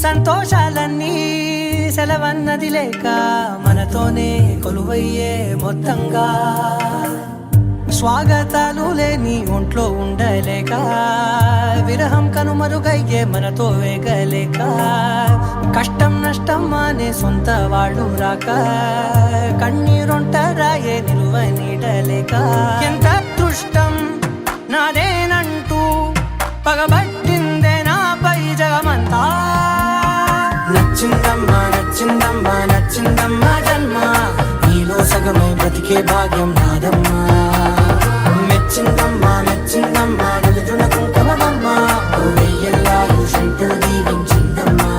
సంతోషాలన్నీ సెలవన్నది లేక మనతోనే కొలువయ్యే మొత్తంగా స్వాగతాలు లేని ఒంట్లో ఉండలేక విరహం కనుమరుగయ్యే మనతో వేగలేక కష్టం నష్టం అనే సొంత వాళ్ళు రాక కన్నీరొంటరాయే నిలువ నీడలేక ఎంత అదృష్టం నాదేనంటూ పగబట్టిందే నాపై జగమంతా నచ్చిందమ్మా నచ్చిందమ్మా నచ్చిందమ్మా జన్మ నీలో సగమే బ్రతికే భాగ్యం నాదమ్మా మెచ్చిందమ్మా మెచ్చిందమ్మా నిలుచున కుంకుమమ్మా వెయ్యల్లాలు శంకరు దీవించిందమ్మా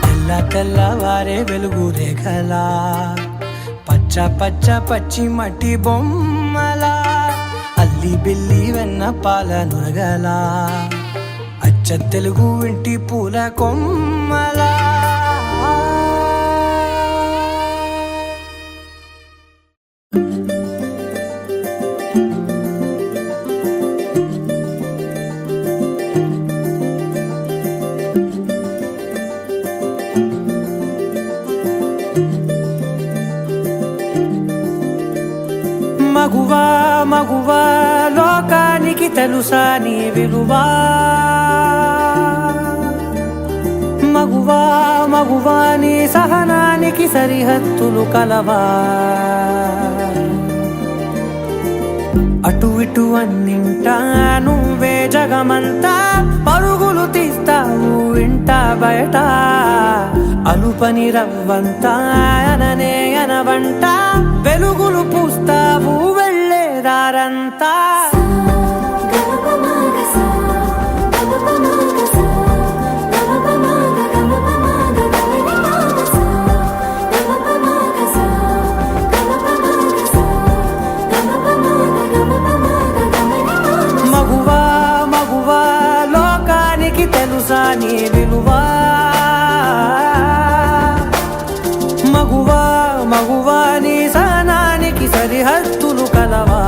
తెల్ల తెల్లవారే వెలుగు రేఖలా పచ్చ పచ్చ పచ్చి మట్టి బొమ్మలా అల్లి బిల్లి వెన్న పాల నురగలా అచ్చ తెలుగు ఇంటి పూల కొమ్మలా మగువా మగువా లోకానికి తెలుసా నీ విలువా మగువా మగువా నీ సహనానికి సరిహద్దులు కలవా అటు ఇటు అన్నింటా నువ్వే జగమంతా పరుగులు తీస్తావు ఇంట బయట అలుపని రవ్వంతా అననే అనవంట వెలుగులు పూస్తావు వెళ్ళేదారంతా మగువా మగువా లోకానికి తెలుసా నీ విలువా మగువా మగువా నీ సహనానికి సరిహద్దులు కలవా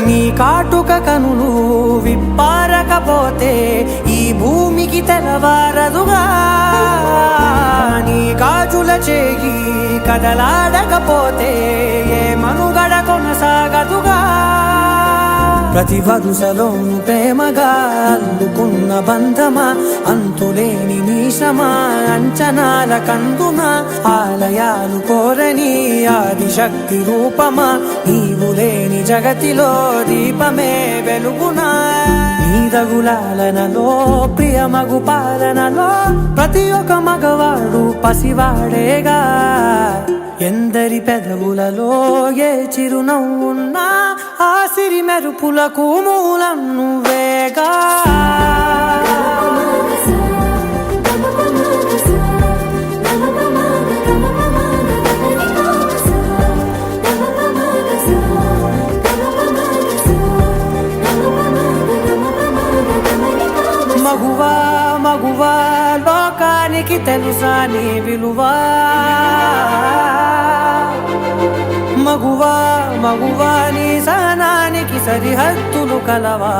నీ కాటుక కనులు విప్పారకపోతే ఈ భూమికి తెలవారదుగా నీ గాజుల చేయి కదలాడకపోతే ఏ మనుగడ కొనసాగదుగా ప్రతి వరుసలోను ప్రేమగా అల్లుకున్న బంధమా అంతులేని నీశమా అంచనాల కందున ఆలయాలు కోరని ఆదిశక్తి రూపమా నీవు లేని జగతిలో దీపమే వెలుగునా నీదగులాలనలో ప్రియమగు పాలనలో ప్రతి ఒక్క మగవాడు పసివాడేగా ఎందరి పెదవులలో ఏ చిరునవ్వున్నా ఆ సిరి మెరుపులకు మూలం నువ్వేగా మగువా మగువా లోకానికి తెలుసా నీ విలువా మగువా మగువా నీ సహనానికి సరిహద్దులు కలవా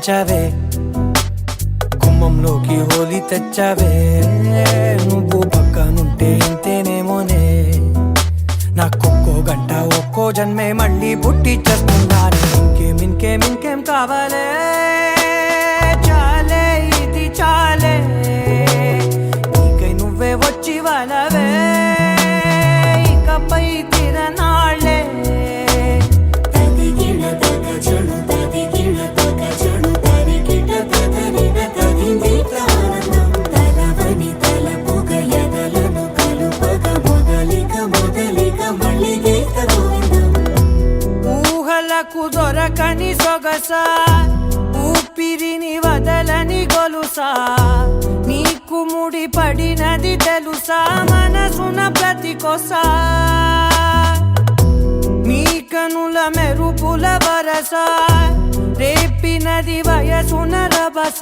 పెంచావే గుమ్మంలోకి హోలీ తెచ్చావే నువ్వు పక్కనుంటే ఇంతేనేమోనే నాకొక్కో గంట ఒక్కో జన్మే మళ్ళీ పుట్టి చేస్తున్నాను ఇంకేం కావాలే చాలే ఇది చాలే నీకై నువ్వే వచ్చి వాళ్ళవే ఇకపై తిరనాళ్ళే తదిగిణ తగ చెడు తదిగిణ తగ చెడు తరిగిట తదరిన తదిందిట ఆనందం తలవని తలపుగ ఎదలను కలుపగ మొదలిక మళ్ళీ గీత గోవిందం ఊహలకు దొరకని సొగస ఊపిరిని వదలని గొలుసా నీకు ముడి పడినది తెలుసా మనసున ప్రతి కొసా నీ కనుల మెరుపుల వరస రేపినది వయసున రభస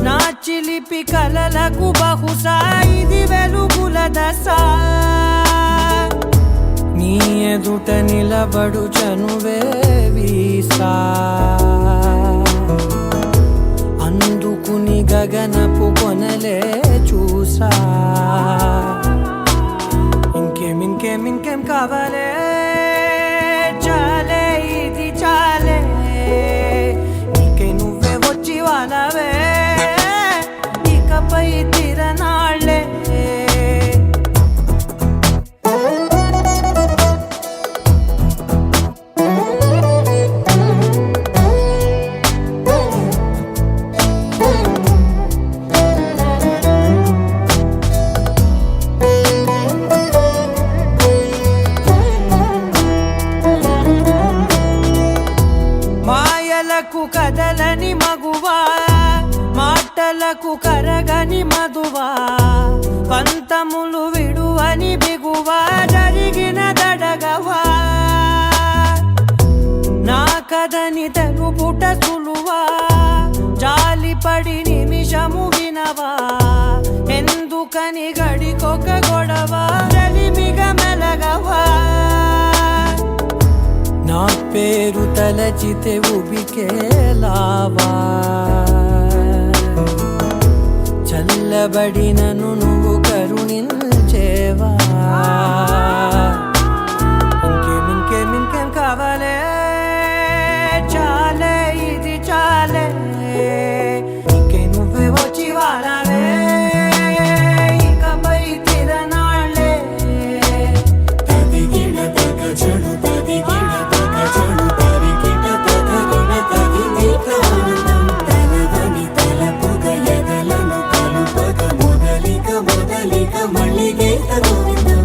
నా చిలిపి కలలకు బహుశా ఇది వెలుగుల దశ నీ ఎదుట నిలబడు చనువే వీసా అందుకుని గగనపు కొనలే చూసా ఇంకేం కావాలే చాలే ఇది చాలే నీకై నువ్వే వచ్చి వాళ్ళవే ఇకపై తిరనాళ్ళే మాయలకు కదలని మగువా మాటలకు కరగని మధువా పంతములు విడువని బిగువా జరిగిన దడగవా నా కథని తెలుపుట సులువా జాలిపడి నిమిషము వినవా ఎందుకని గడికొక గొడవ రలిమిగ మెలగవా నా పేరు తలచితే ఉబికేలావా చల్లబడినను నువ్వు కరుణించేవా ఇంకేం కావాలే చాలే ఇది చాలే నీకై నువ్వే వచ్చి వాళ్ళవే ఇకపై తిరనాళ్ళే తదిగిణ తగ చెడు తదిగిణ తగ చెడు తరిగిట తదరిన తదిందిట ఆనందం తలవని తలపుగ ఎదలను కలుపగ మొదలిక మళ్ళీ గీత గోవిందం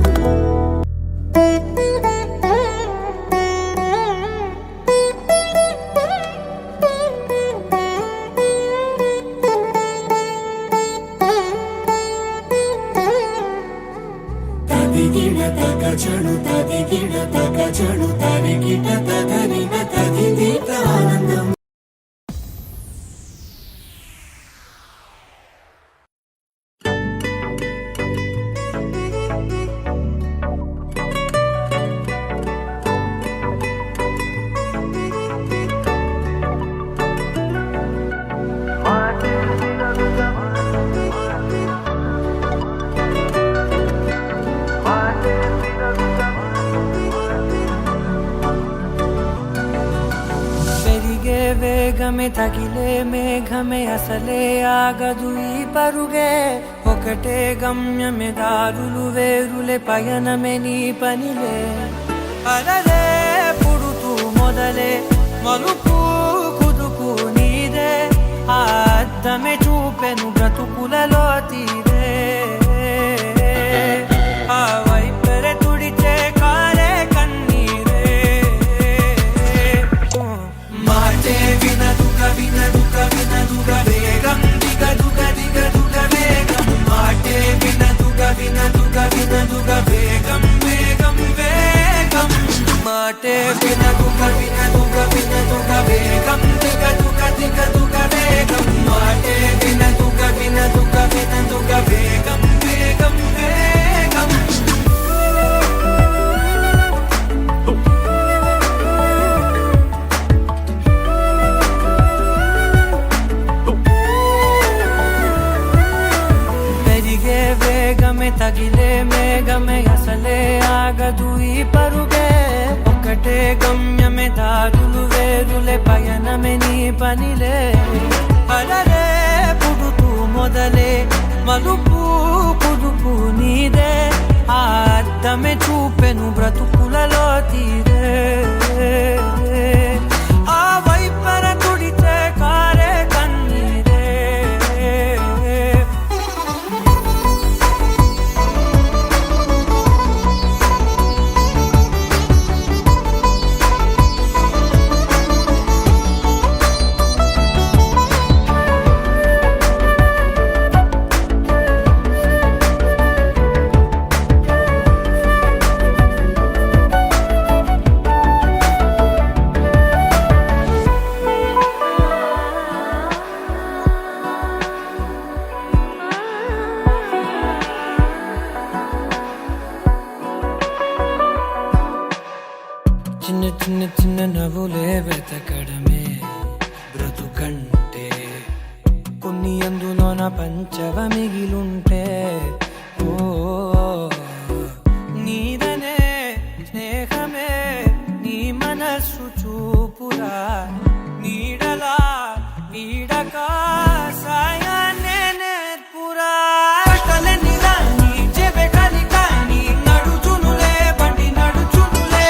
తదిగిణ తగ చెడు తదిగిణ తగ చెడు తరిగిట తదరిన తదిందిట ఆనందం పెరిగే వేగమే తగిలే మేఘమే అసలే ఆగదు ఈ పరుగే ఒకటే గమ్యమే దారులు వేరులే పయనమే నీ పనిలే అలలే పుడుతూ మొదలే మలుపు కుదుకు నీదే ఆ అద్దమే చూపెను బ్రతుకులలో తీరే ఆ వైపరే తుడిచే కారే కన్నీరే మాటే వినదుగ వేగం దిగదుగ వేగం మాటే వినదుగ వేగం మాటే వినదుగ వేగం దిగదుగ వేగం మాటే వినదుగ తగిలే మేఘమే అసలే ఆగదు ఈ పరుగే ఒకటే గమ్యమే దారులు వేరులే పయనమే నీ పనిలే అలరే పుడుతూ మొదలే మలుపు కుదుపు నీదే ఆ అద్దమే చూపెను బ్రతుకులలో తీరే ఆ వైపర తుడితే కారే కన్నీరే చిన్న చిన్న చిన్న నవ్వులే వెతకడమే బ్రతుకంటే కొన్ని అందులోన పంచవ మిగిలుంటే ఓ నీదనే స్నేహమే నీ మనస్సు చూపురా నీడలా వీడక సాయాన్నే నేర్పురా కలని రాని చెబె కలి కాని నడుచునులే బండి నడుచునులే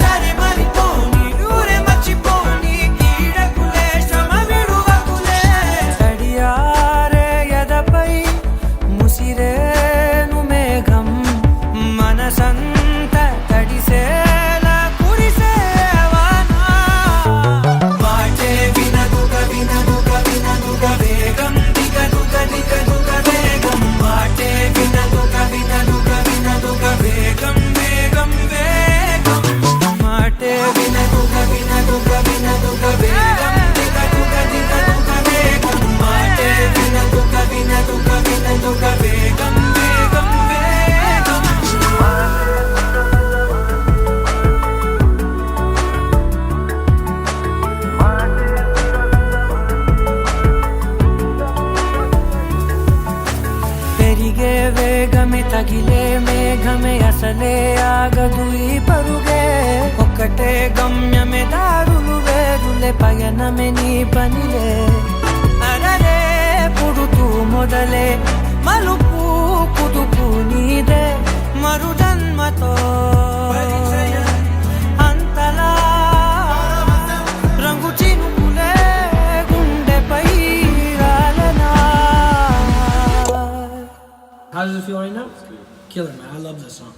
దారి మరిపోని ఊరే మర్చిపోని కీడకులే శ్రమ విడువకులే తడియారే ఎదపై ముసిరేను మేఘం మనసంత తడిసేలా కురిసేవానా వాటే వినదుగ వినదుగ వినదుగ వేగం దిగదుగ దిగదుగ వేగం వాటే వినదుగ వినదుగ వినదుగ వేగం వేగం వేగం మాటే వినదుగ వినదుగ వినదుగ వేగం దిగదుగ దిగదుగ వేగం మాటే వినదుగ వినదుగ వినదుగ వేగం వేగం వేగం పెరిగే వేగమే తగిలే మేఘమే అసలే ఆగదు ఈ పరుగే ఒకటే గమ్యమే దారులు వేరులే పయనమే నీ పనిలే అలరే పుడుతూ మొదలే మలుపు కుదుపు నీదే మరు జన్మతో అంతలా రంగు చినుకులే గుండెపై రాలనా How does it feel right now? Killer, man. I love this song.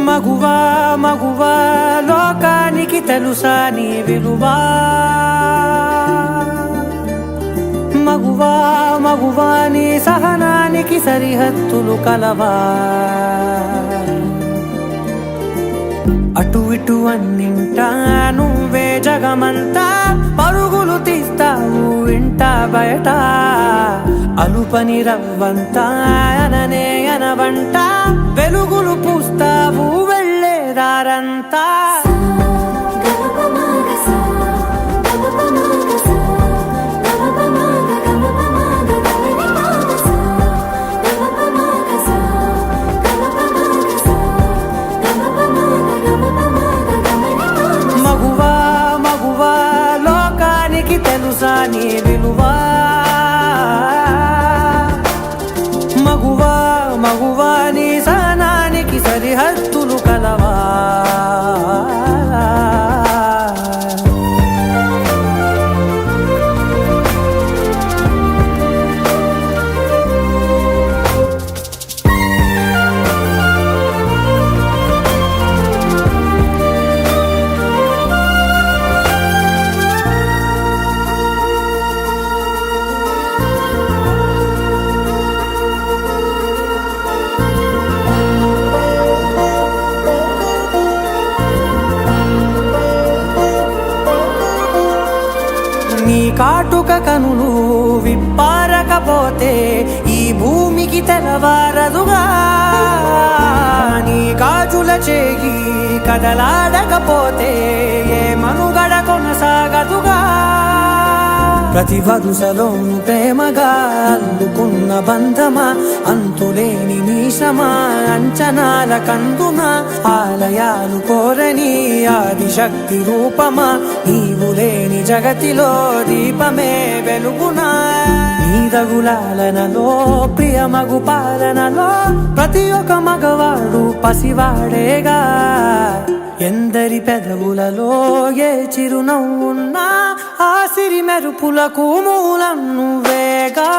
మగువా మగువా లోకానికి తెలుసా నీ విలువా మగువా మగువా నీ సహనానికి సరిహద్దులు కలవా అటు ఇటు అన్నింటా నువ్వే జగమంతా పరుగులు తీస్తావు ఇంట బయట అలుపని రవ్వంతా అననే అనవంట వెలుగులు పూస్తావు వెళ్ళేదారంతా మగువా మగువా లోకానికి తెలుసా నీ విలువా మగువా మగువా నీ సహనానికి సరిహద్దులు కలవా నీ కాటుక కనులు విప్పారక లేకపోతే ఈ భూమికి తెలవారదుగా నీ గాజుల చేయి కదలాడకపోతే ఏ మనుగడ కొనసాగదుగా ప్రతి వరుసలోను ప్రేమగా అల్లుకున్న బంధమా అంతులేని నీశమా అంచనాల కందున ఆలయాలు కోరని ఆదిశక్తి రూపమా నీవు లేని జగతిలో దీపమే వెలుగునా నీదగులాలనలో ప్రియమగు పాలనలో ప్రతి ఒక్క మగవాడు పసివాడేగా ఎందరి పెదవులలో ఏ చిరునవ్వున్నా ఆ సిరి మెరుపులకు మూలం నువ్వేగా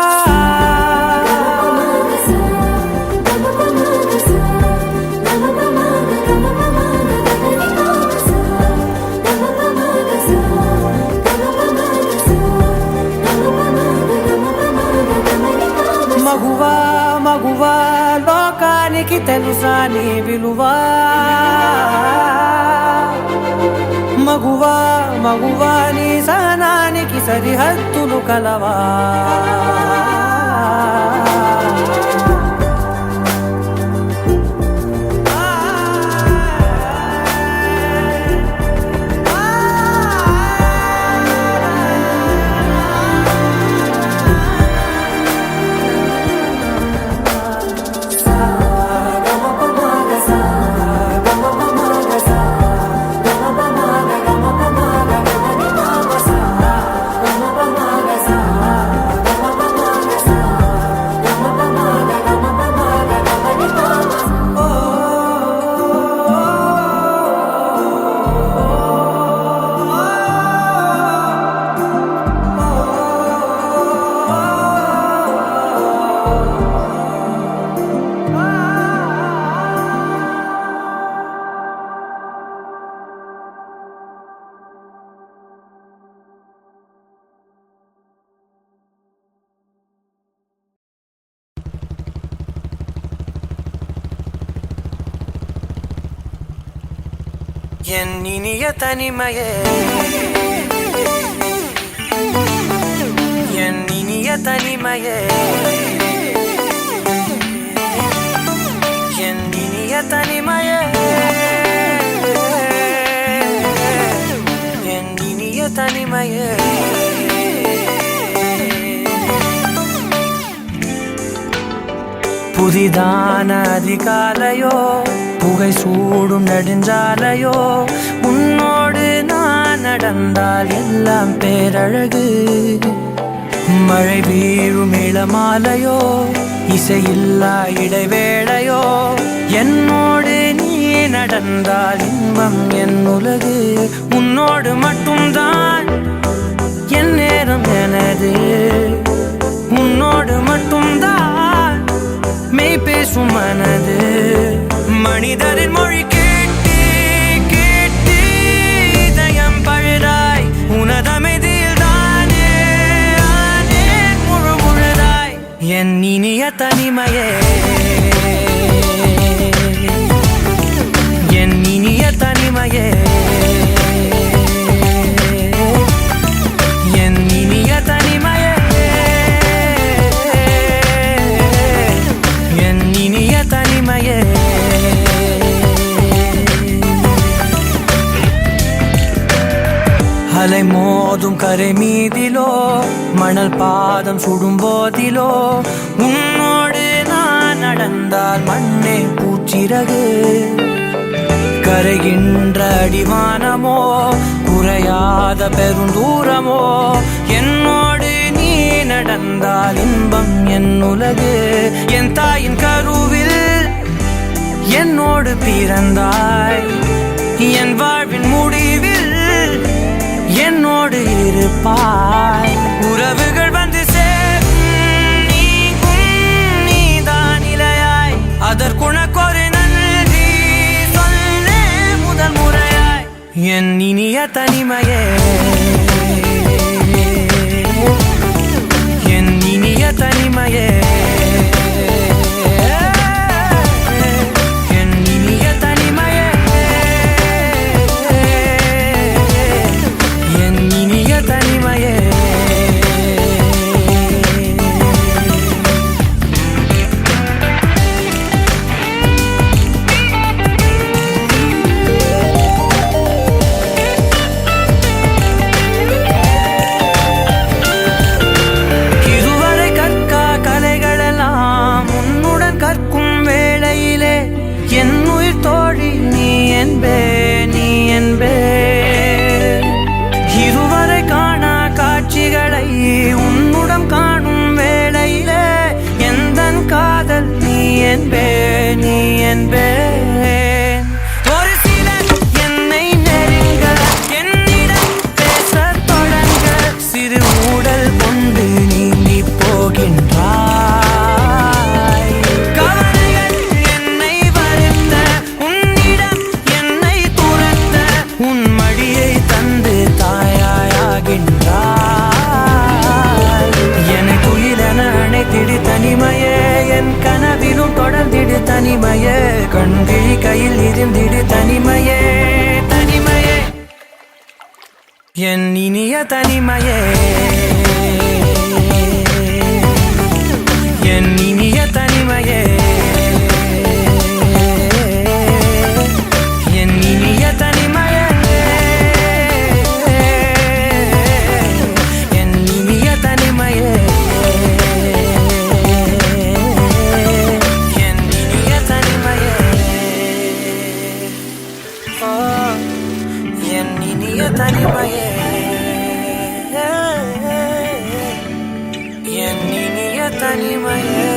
మగువా మగువా లోకానికి తెలుసా నీ విలువా మగువా మగువా నీ సహనానికి సరిహద్దులు కలవా எண்ணினிய தனிமையே எண்ணினிய தனிமையே எண்ணினிய தனிமையே எண்ணினிய தனிமையே புதிதான அதிகாலையோ புகை சூடும் நெடுஞ்சாலையோ உன்னோடு நான் நடந்தால் எல்லாம் பேரழகு மழை வீழும் இளமாலையோ இசையில்லா இடைவேளையோ என்னோடு நீ நடந்தால் இன்பம் என் உலகு உன்னோடு மட்டும்தான் என் நேரம் எனது உன்னோடு மட்டும்தான் மெய் பேசும் மனது மனிதரின் மொழி கேட்டு கேட்டு இதயம் பழுதாய் உனதமைதியில் தானே ஆனே முழு முழுதாய் என் இனிய தனிமையே என் இனிய தனிமையே என் இனிய தனிமையே என் இனிய தனிமையே அலை மோதும் கரை மீதிலோ மணல் பாதம் சுடும் போதிலோ உன்னோடு நான் நடந்தால் மண்ணே பூச்சிறகு கரைகின்ற அடிவானமோ குறையாத பெருந்தூரமோ என்னோடு நீ நடந்தால் இன்பம் என் உலகு என் தாயின் கருவில் என்னோடு பிறந்தாய் என் வாழ்வின் முடிவில் என்னோடு இருப்பாய் உறவுகள் வந்து சேரும் நீதான் இலையாய் அதற்குணக்கொரு நன்றி சொல்லே முதல் முறையாய் என் இனிய தனிமையே என் இனிய தனிமையே என் இனிய தனிமையே என் இனிய தனிமையே என்பேன் நீ என்பேன் ஒரு சிலர் என்னை நெருங்க என்னிடம் பேசத் தொடங்க சிறு ஊடல் கொண்டு நீந்தி போகின்றாய் கவலைகள் என்னை வருந்த உன்னிடம் என்னை துரத்த உன் மடியை தந்து தாயாயாகின்றாய் என்னை குயிலென அணைத்திடு தனிமையே என் கனவிலும் தொடர்ந்திடு தனிமையே கண்கிழி கையில் இருந்திடு தனிமையே தனிமையே என் இனிய தனிமையே என் இனிய தனிமையே என் இனிய தனிமையே என் இனிய தனிமையே என் இனிய தனிமையே என் இனிய தனிமையே என் இனிய தனிமையே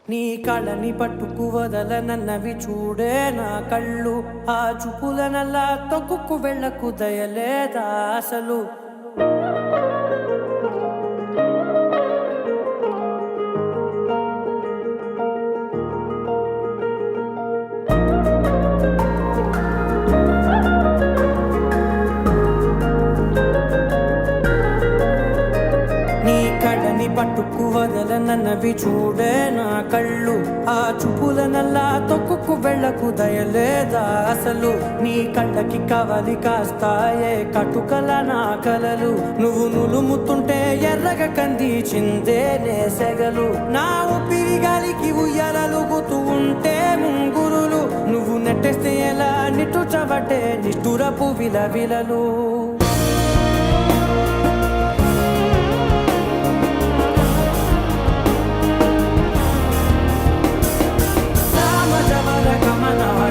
నీ కళని పట్టుకు వదల నన్నవి చూడే నా కళ్ళు ఆ చూపులనల్లా తొక్కుకు వెళ్ళకు దయలేదా అసలు నీ కళ్ళని పట్టుకు వదల నన్నవి చూడే నా కళ్ళు ఆ చూపులనల్లా తొక్కుకు వెళ్ళకు దయలేదా అసలు నీ కళ్ళకి కవలి కాస్తాయే కటుకల నా కలలు నువ్వు నులుముతుంటే ఎర్రగా కంది చిందే నేసెగలు నా ఊపిరి గాలికి ఉయ్యాలలుగుతూ ఉంటే ముంగురులు నువ్వు నెట్టేస్తే ఎలా నిట్టుచబట్టే నిష్ఠురపు విలవిలలు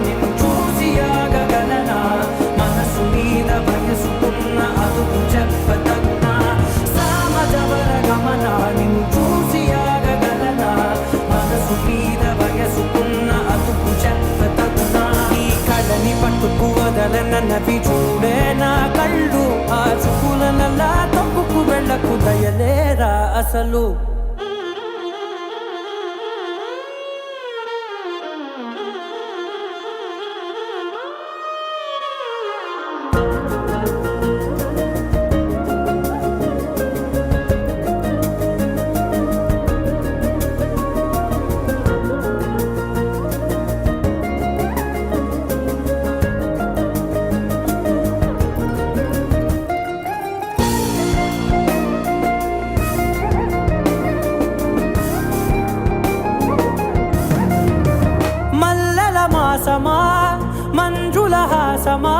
నిన్ను చూసి ఆగగలనా మనసు మీద వయసుకున్న అదుపు చెప్పతగునా సామజవర గమన నిన్ను చూసి ఆగగలనా మనసు మీద వయసుకున్న అదుపు చెప్పతగునా నీ కళ్ళని పట్టుకు వదలనన్నవి చూడే నా కళ్ళు ఆ చూపులనల్లా తొక్కుకు వెళ్ళకు దయలేరా అసలు మాసమా మంజుల హాసమా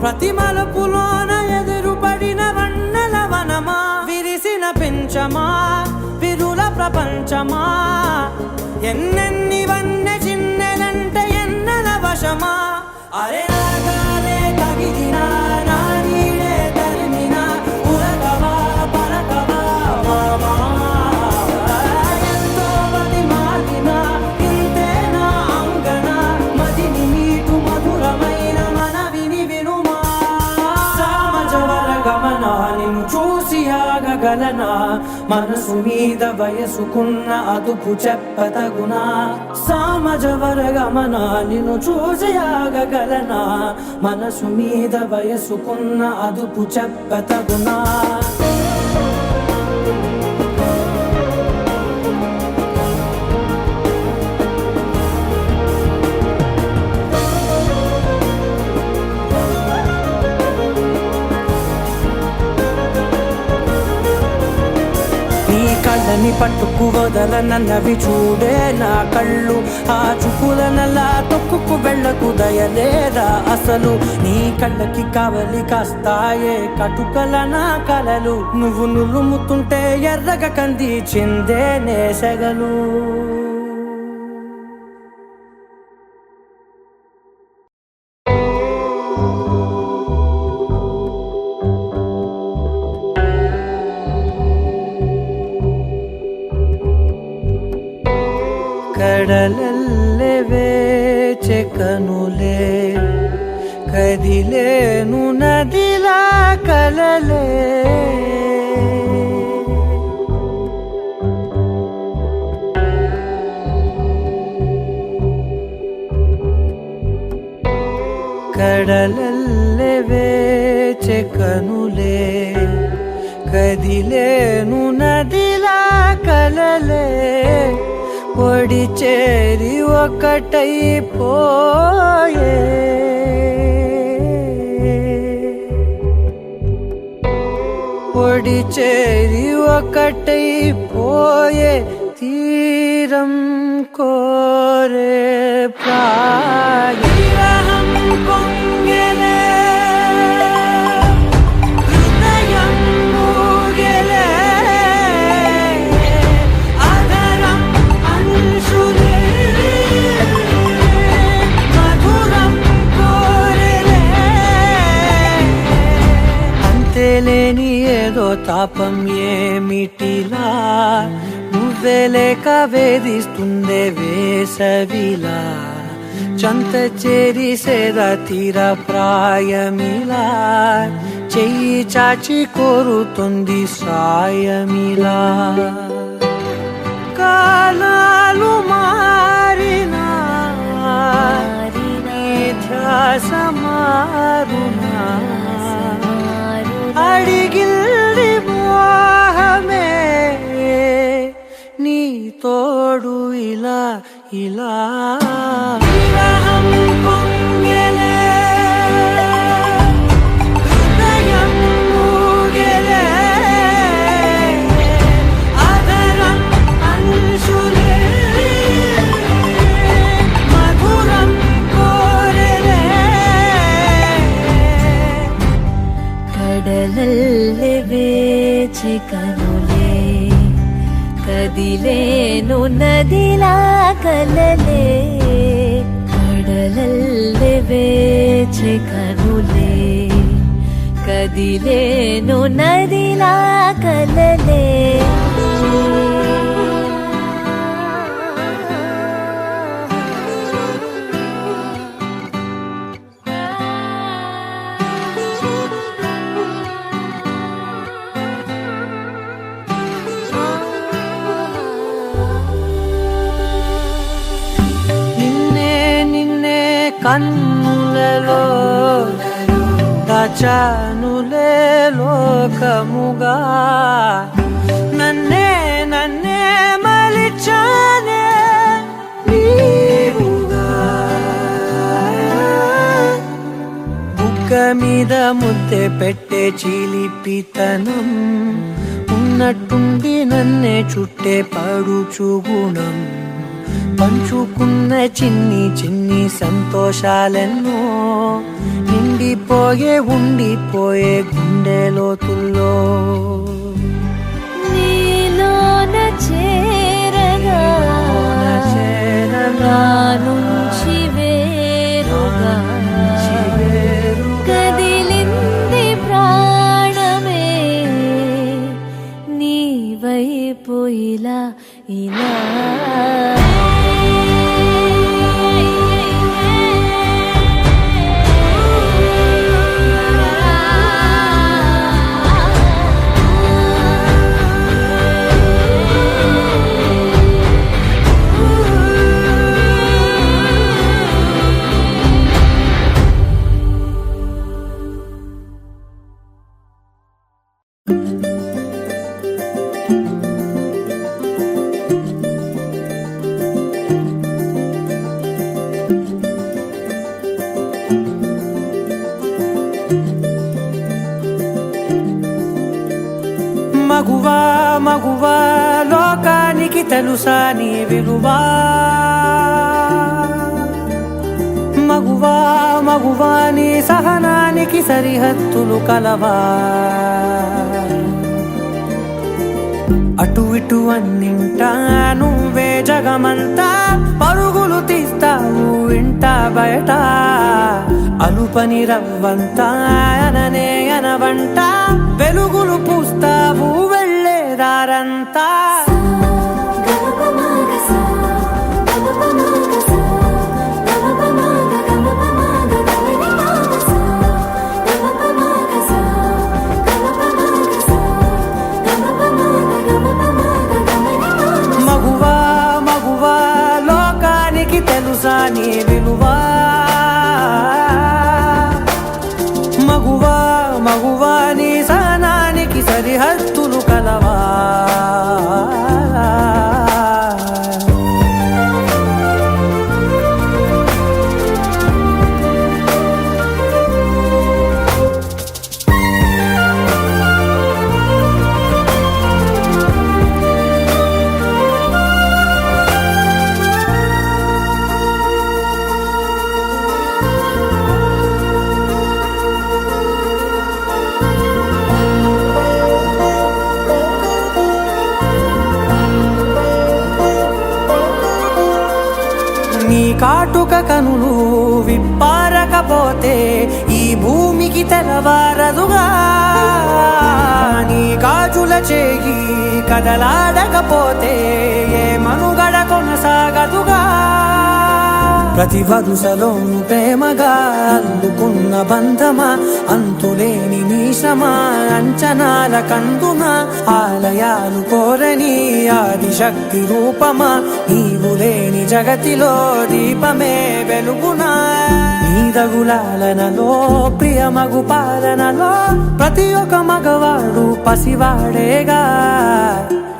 ప్రతి మలుపులోన ఎదురుపడిన వన్నెల వనమా విరిసిన పెంచమా విరుల ప్రపంచమా ఎన్నెన్ని వన్నె చిన్నెలంటే ఎన్నెల వశమా అరే నాగాలే తగిలినా నా నీడే తరిమినా ఉరకవా పరకవా మామా నిన్ను చూసి ఆగగలనా మనసు మీద వయసుకున్న అదుపు చెప్పతగునా సామజవర గమన నిన్ను చూసి ఆగగలనా మనసు మీద వయసుకున్న అదుపు చెప్పతగునా నీ పట్టుకు వదలనన్నవి చూడే నా కళ్ళు, ఆ చూపులనలా తొక్కుకు వెళ్ళకు దయలేదా అసలు. నీ కళ్ళకి కావలి కాస్తాయే కటుకల నా కలలు, నువ్వు నులుముతుంటే ఎర్రగ కంది చిందే నేసగలు. కడలల్లె వేచె కనులే కదిలేను నదిలా కలలే, కడలల్లె వేచె కనులే కదిలేను నదిలా కలలే, ఒడి చేరి ఒకటైపోయే, ఒడి చేరి ఒకటైపోయే, తీరం కోరే ప్రాయం పొంగెలే, హృదయం మూగెలే, అదరం అంశులే, మధురం కోరెలే, అంతేలేని ఏదో తాపం ఏమిటిలా, నువ్వే లేక వేధిస్తుందే వేసవిలా, చంత చేరి సేద తీర ప్రాయమిలా, చెయ్యి చాచి కోరుతుంది సాయమిలా. కాలాలు మారినా నీ ధ్యాస మారునా, అడిగిల్ది మోహమే నీ తోడు ఇలా ఇలా. విరహం పొంగెలే, హృదయం మూగెలే, అదరం అంశులే, మధురం కోరెలే. కడలల్లె వేచె కనులే కదిలేను నదిలా కలలే, కడలల్లె వేచె కనులే కదిలేను నదిలా కలలే. కన్నులలో దాచానులే లోకముగా, నన్నే నన్నే మలిచానే నీవుగా, బుగ్గ మీద ముద్దె పెట్టే చిలిపితనం, ఉన్నట్టుండి నన్నే చుట్టే పడుచు గుణం, పంచుకున్న చిన్ని చిన్ని సంతోషాలెన్నో నిండిపోయే ఉండిపోయే గుండె లోతుల్లో, నీలోన చేరగా నా నుంచి వేరుగా కదిలింది ప్రాణమే నీ వైపు ఇలా ఇలా. తెలుసా నీ విలువా మగువా మగువా నీ సహనానికి సరిహద్దులు కలవా అటు ఇటు అన్నింటా నువ్వే జగమంతా పరుగులు తీస్తావు ఇంట బయట అలుపని రవ్వంతా అననే అనవంట వెలుగులు పూస్తావు వెళ్ళేదారంతా మగువా మగువా లోకానికి తెలుసా నీ విలువా మగువా మగువా నీ సహనానికి సరిహద్దులు కలవా నీ కాటుక కనులు విప్పారకపోతే ఈ భూమికి తెలవారదుగా నీ గాజుల చేయి కదలాడకపోతే ఏ మనుగడ కొనసాగదుగా ప్రతి వరుసలోను ప్రేమగా అల్లుకున్న బంధమా అంతులేని నీ శ్రమ అంచనాల కందున ఆలయాలు కోరని ఆదిశక్తి రూపమా నీవు లేని జగతిలో దీపమే వెలుగునా నీదగులాలనలో ప్రియమగు పాలనలో ప్రతి ఒక్క మగవాడు పసివాడేగా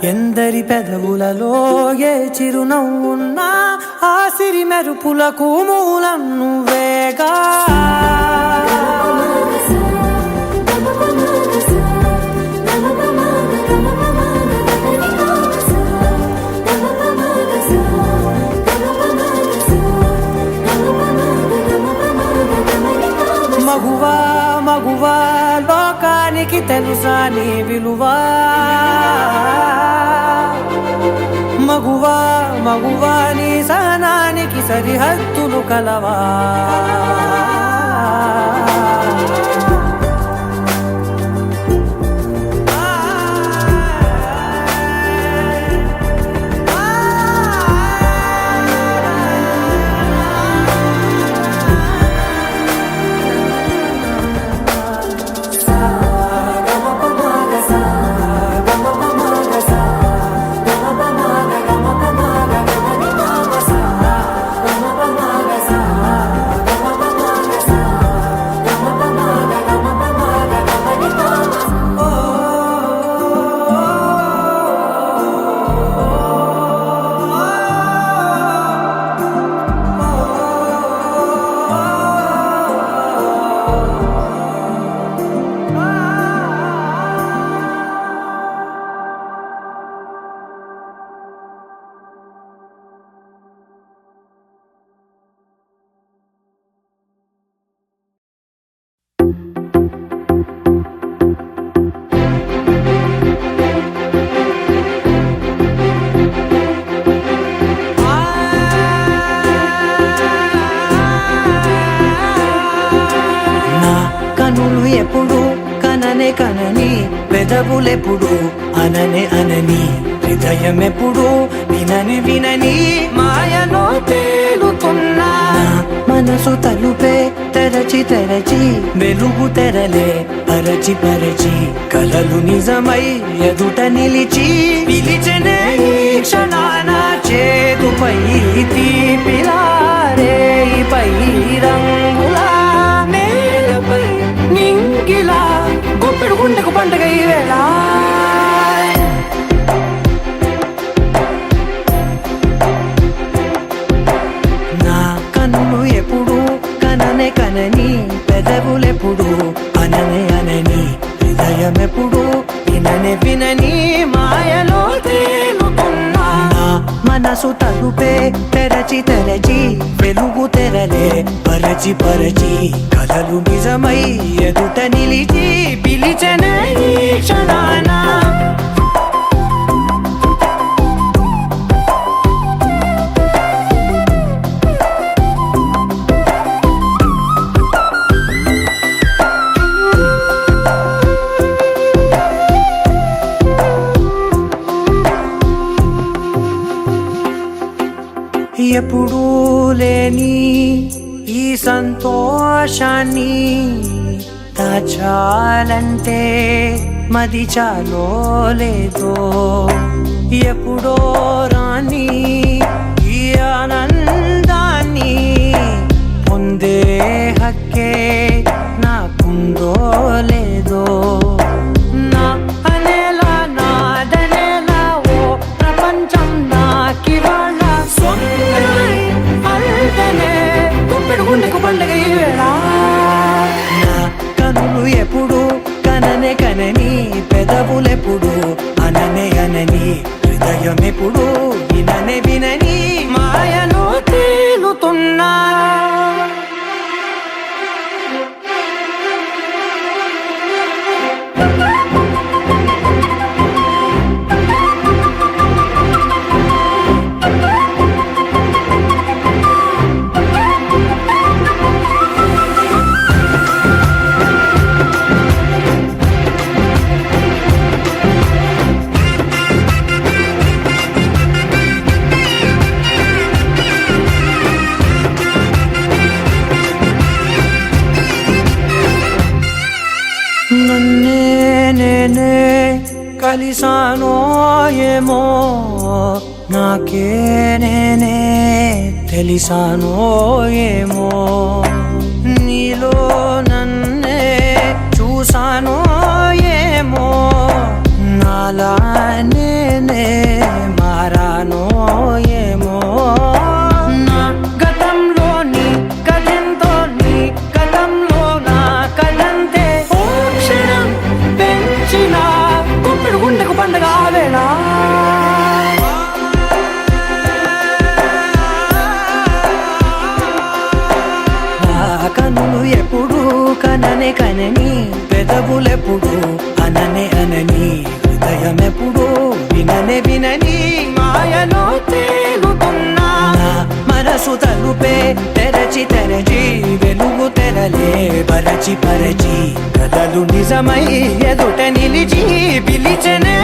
ఎందరి పెదవులలో ఏ చిరునవ్వున్నా ఆ సిరి మెరుపులకు మూలం నువ్వేగా మగువా మగువా లోకానికి తెలుసా నీ విలువా మగువా మగువా నీ సహనానికి సరిహద్దులు కలవా ఎప్పుడు కననే కనని పెదవులెప్పుడు అననే అనని హృదయం ఎప్పుడు వినని వినని మాయలో తేలుతున్నా మనసు తలుపే తెరచి తెరచి వెలుగు తెరలే పరచి పరచి కలలు నిజమై ఎదుట నిలిచి పిలిచెనే ఈ క్షణాన చేతుపై తీపిలారే పై రంగులా నేలపై నింగిలా గుప్పెడు గుండెకు పండుగ ఈ వేళ నా కన్నులు ఎప్పుడు కననే కనని పెదవులెప్పుడు అననే అనని హృదయం ఎప్పుడు విననే వినని మాయలో తేలుతున్నా నా మనసు తలుపే తెరచి తెరచి వెలుగు తెరలే పరచి పరచి కలలు నిజమై ఎదుట నిలిచి పిలిచెనే ఈ క్షణాన ఎప్పుడూ లేని ఈ సంతోషాన్ని దాచాలంటే మది చాలో లేదో ఎప్పుడో రాని ఈ ఆనందాన్ని పొందే హక్కే నాకుందో లేదో నా అనేలా నాదనేలా ఓ ప్రపంచం నాకివాళ గుండెకు పండగ ఈ వేళ నా కనులు ఎప్పుడు కననే కనని పెదవులెప్పుడు అననే అనని హృదయం ఎప్పుడు విననే వినని మాయను తేలుతున్నా నన్నే నేనే కలిసానో ఏమో నాకే నేనే తెలిసానో ఏమో నీలో నన్నే చూసానో ఏమో నాలా నేనే మారానో ఏమో నా గతంలోని కథంతో నీ గతంలో నా కథంతే ఓ క్షణం పెంచిన గుప్పెడు గుండెకు పండగ వేళ కనులు ఎప్పుడు కననే కనని పెదవులెప్పుడు అననే అనని హృదయం ఎప్పుడు విననే వినని మాయలో తేలుతున్నా నా మనసు తలుపే తెరచి తెరచి వెలుగు తెరలే పరచి పరచి కలలు నిజమై ఎదుట నిలిచి పిలిచెనే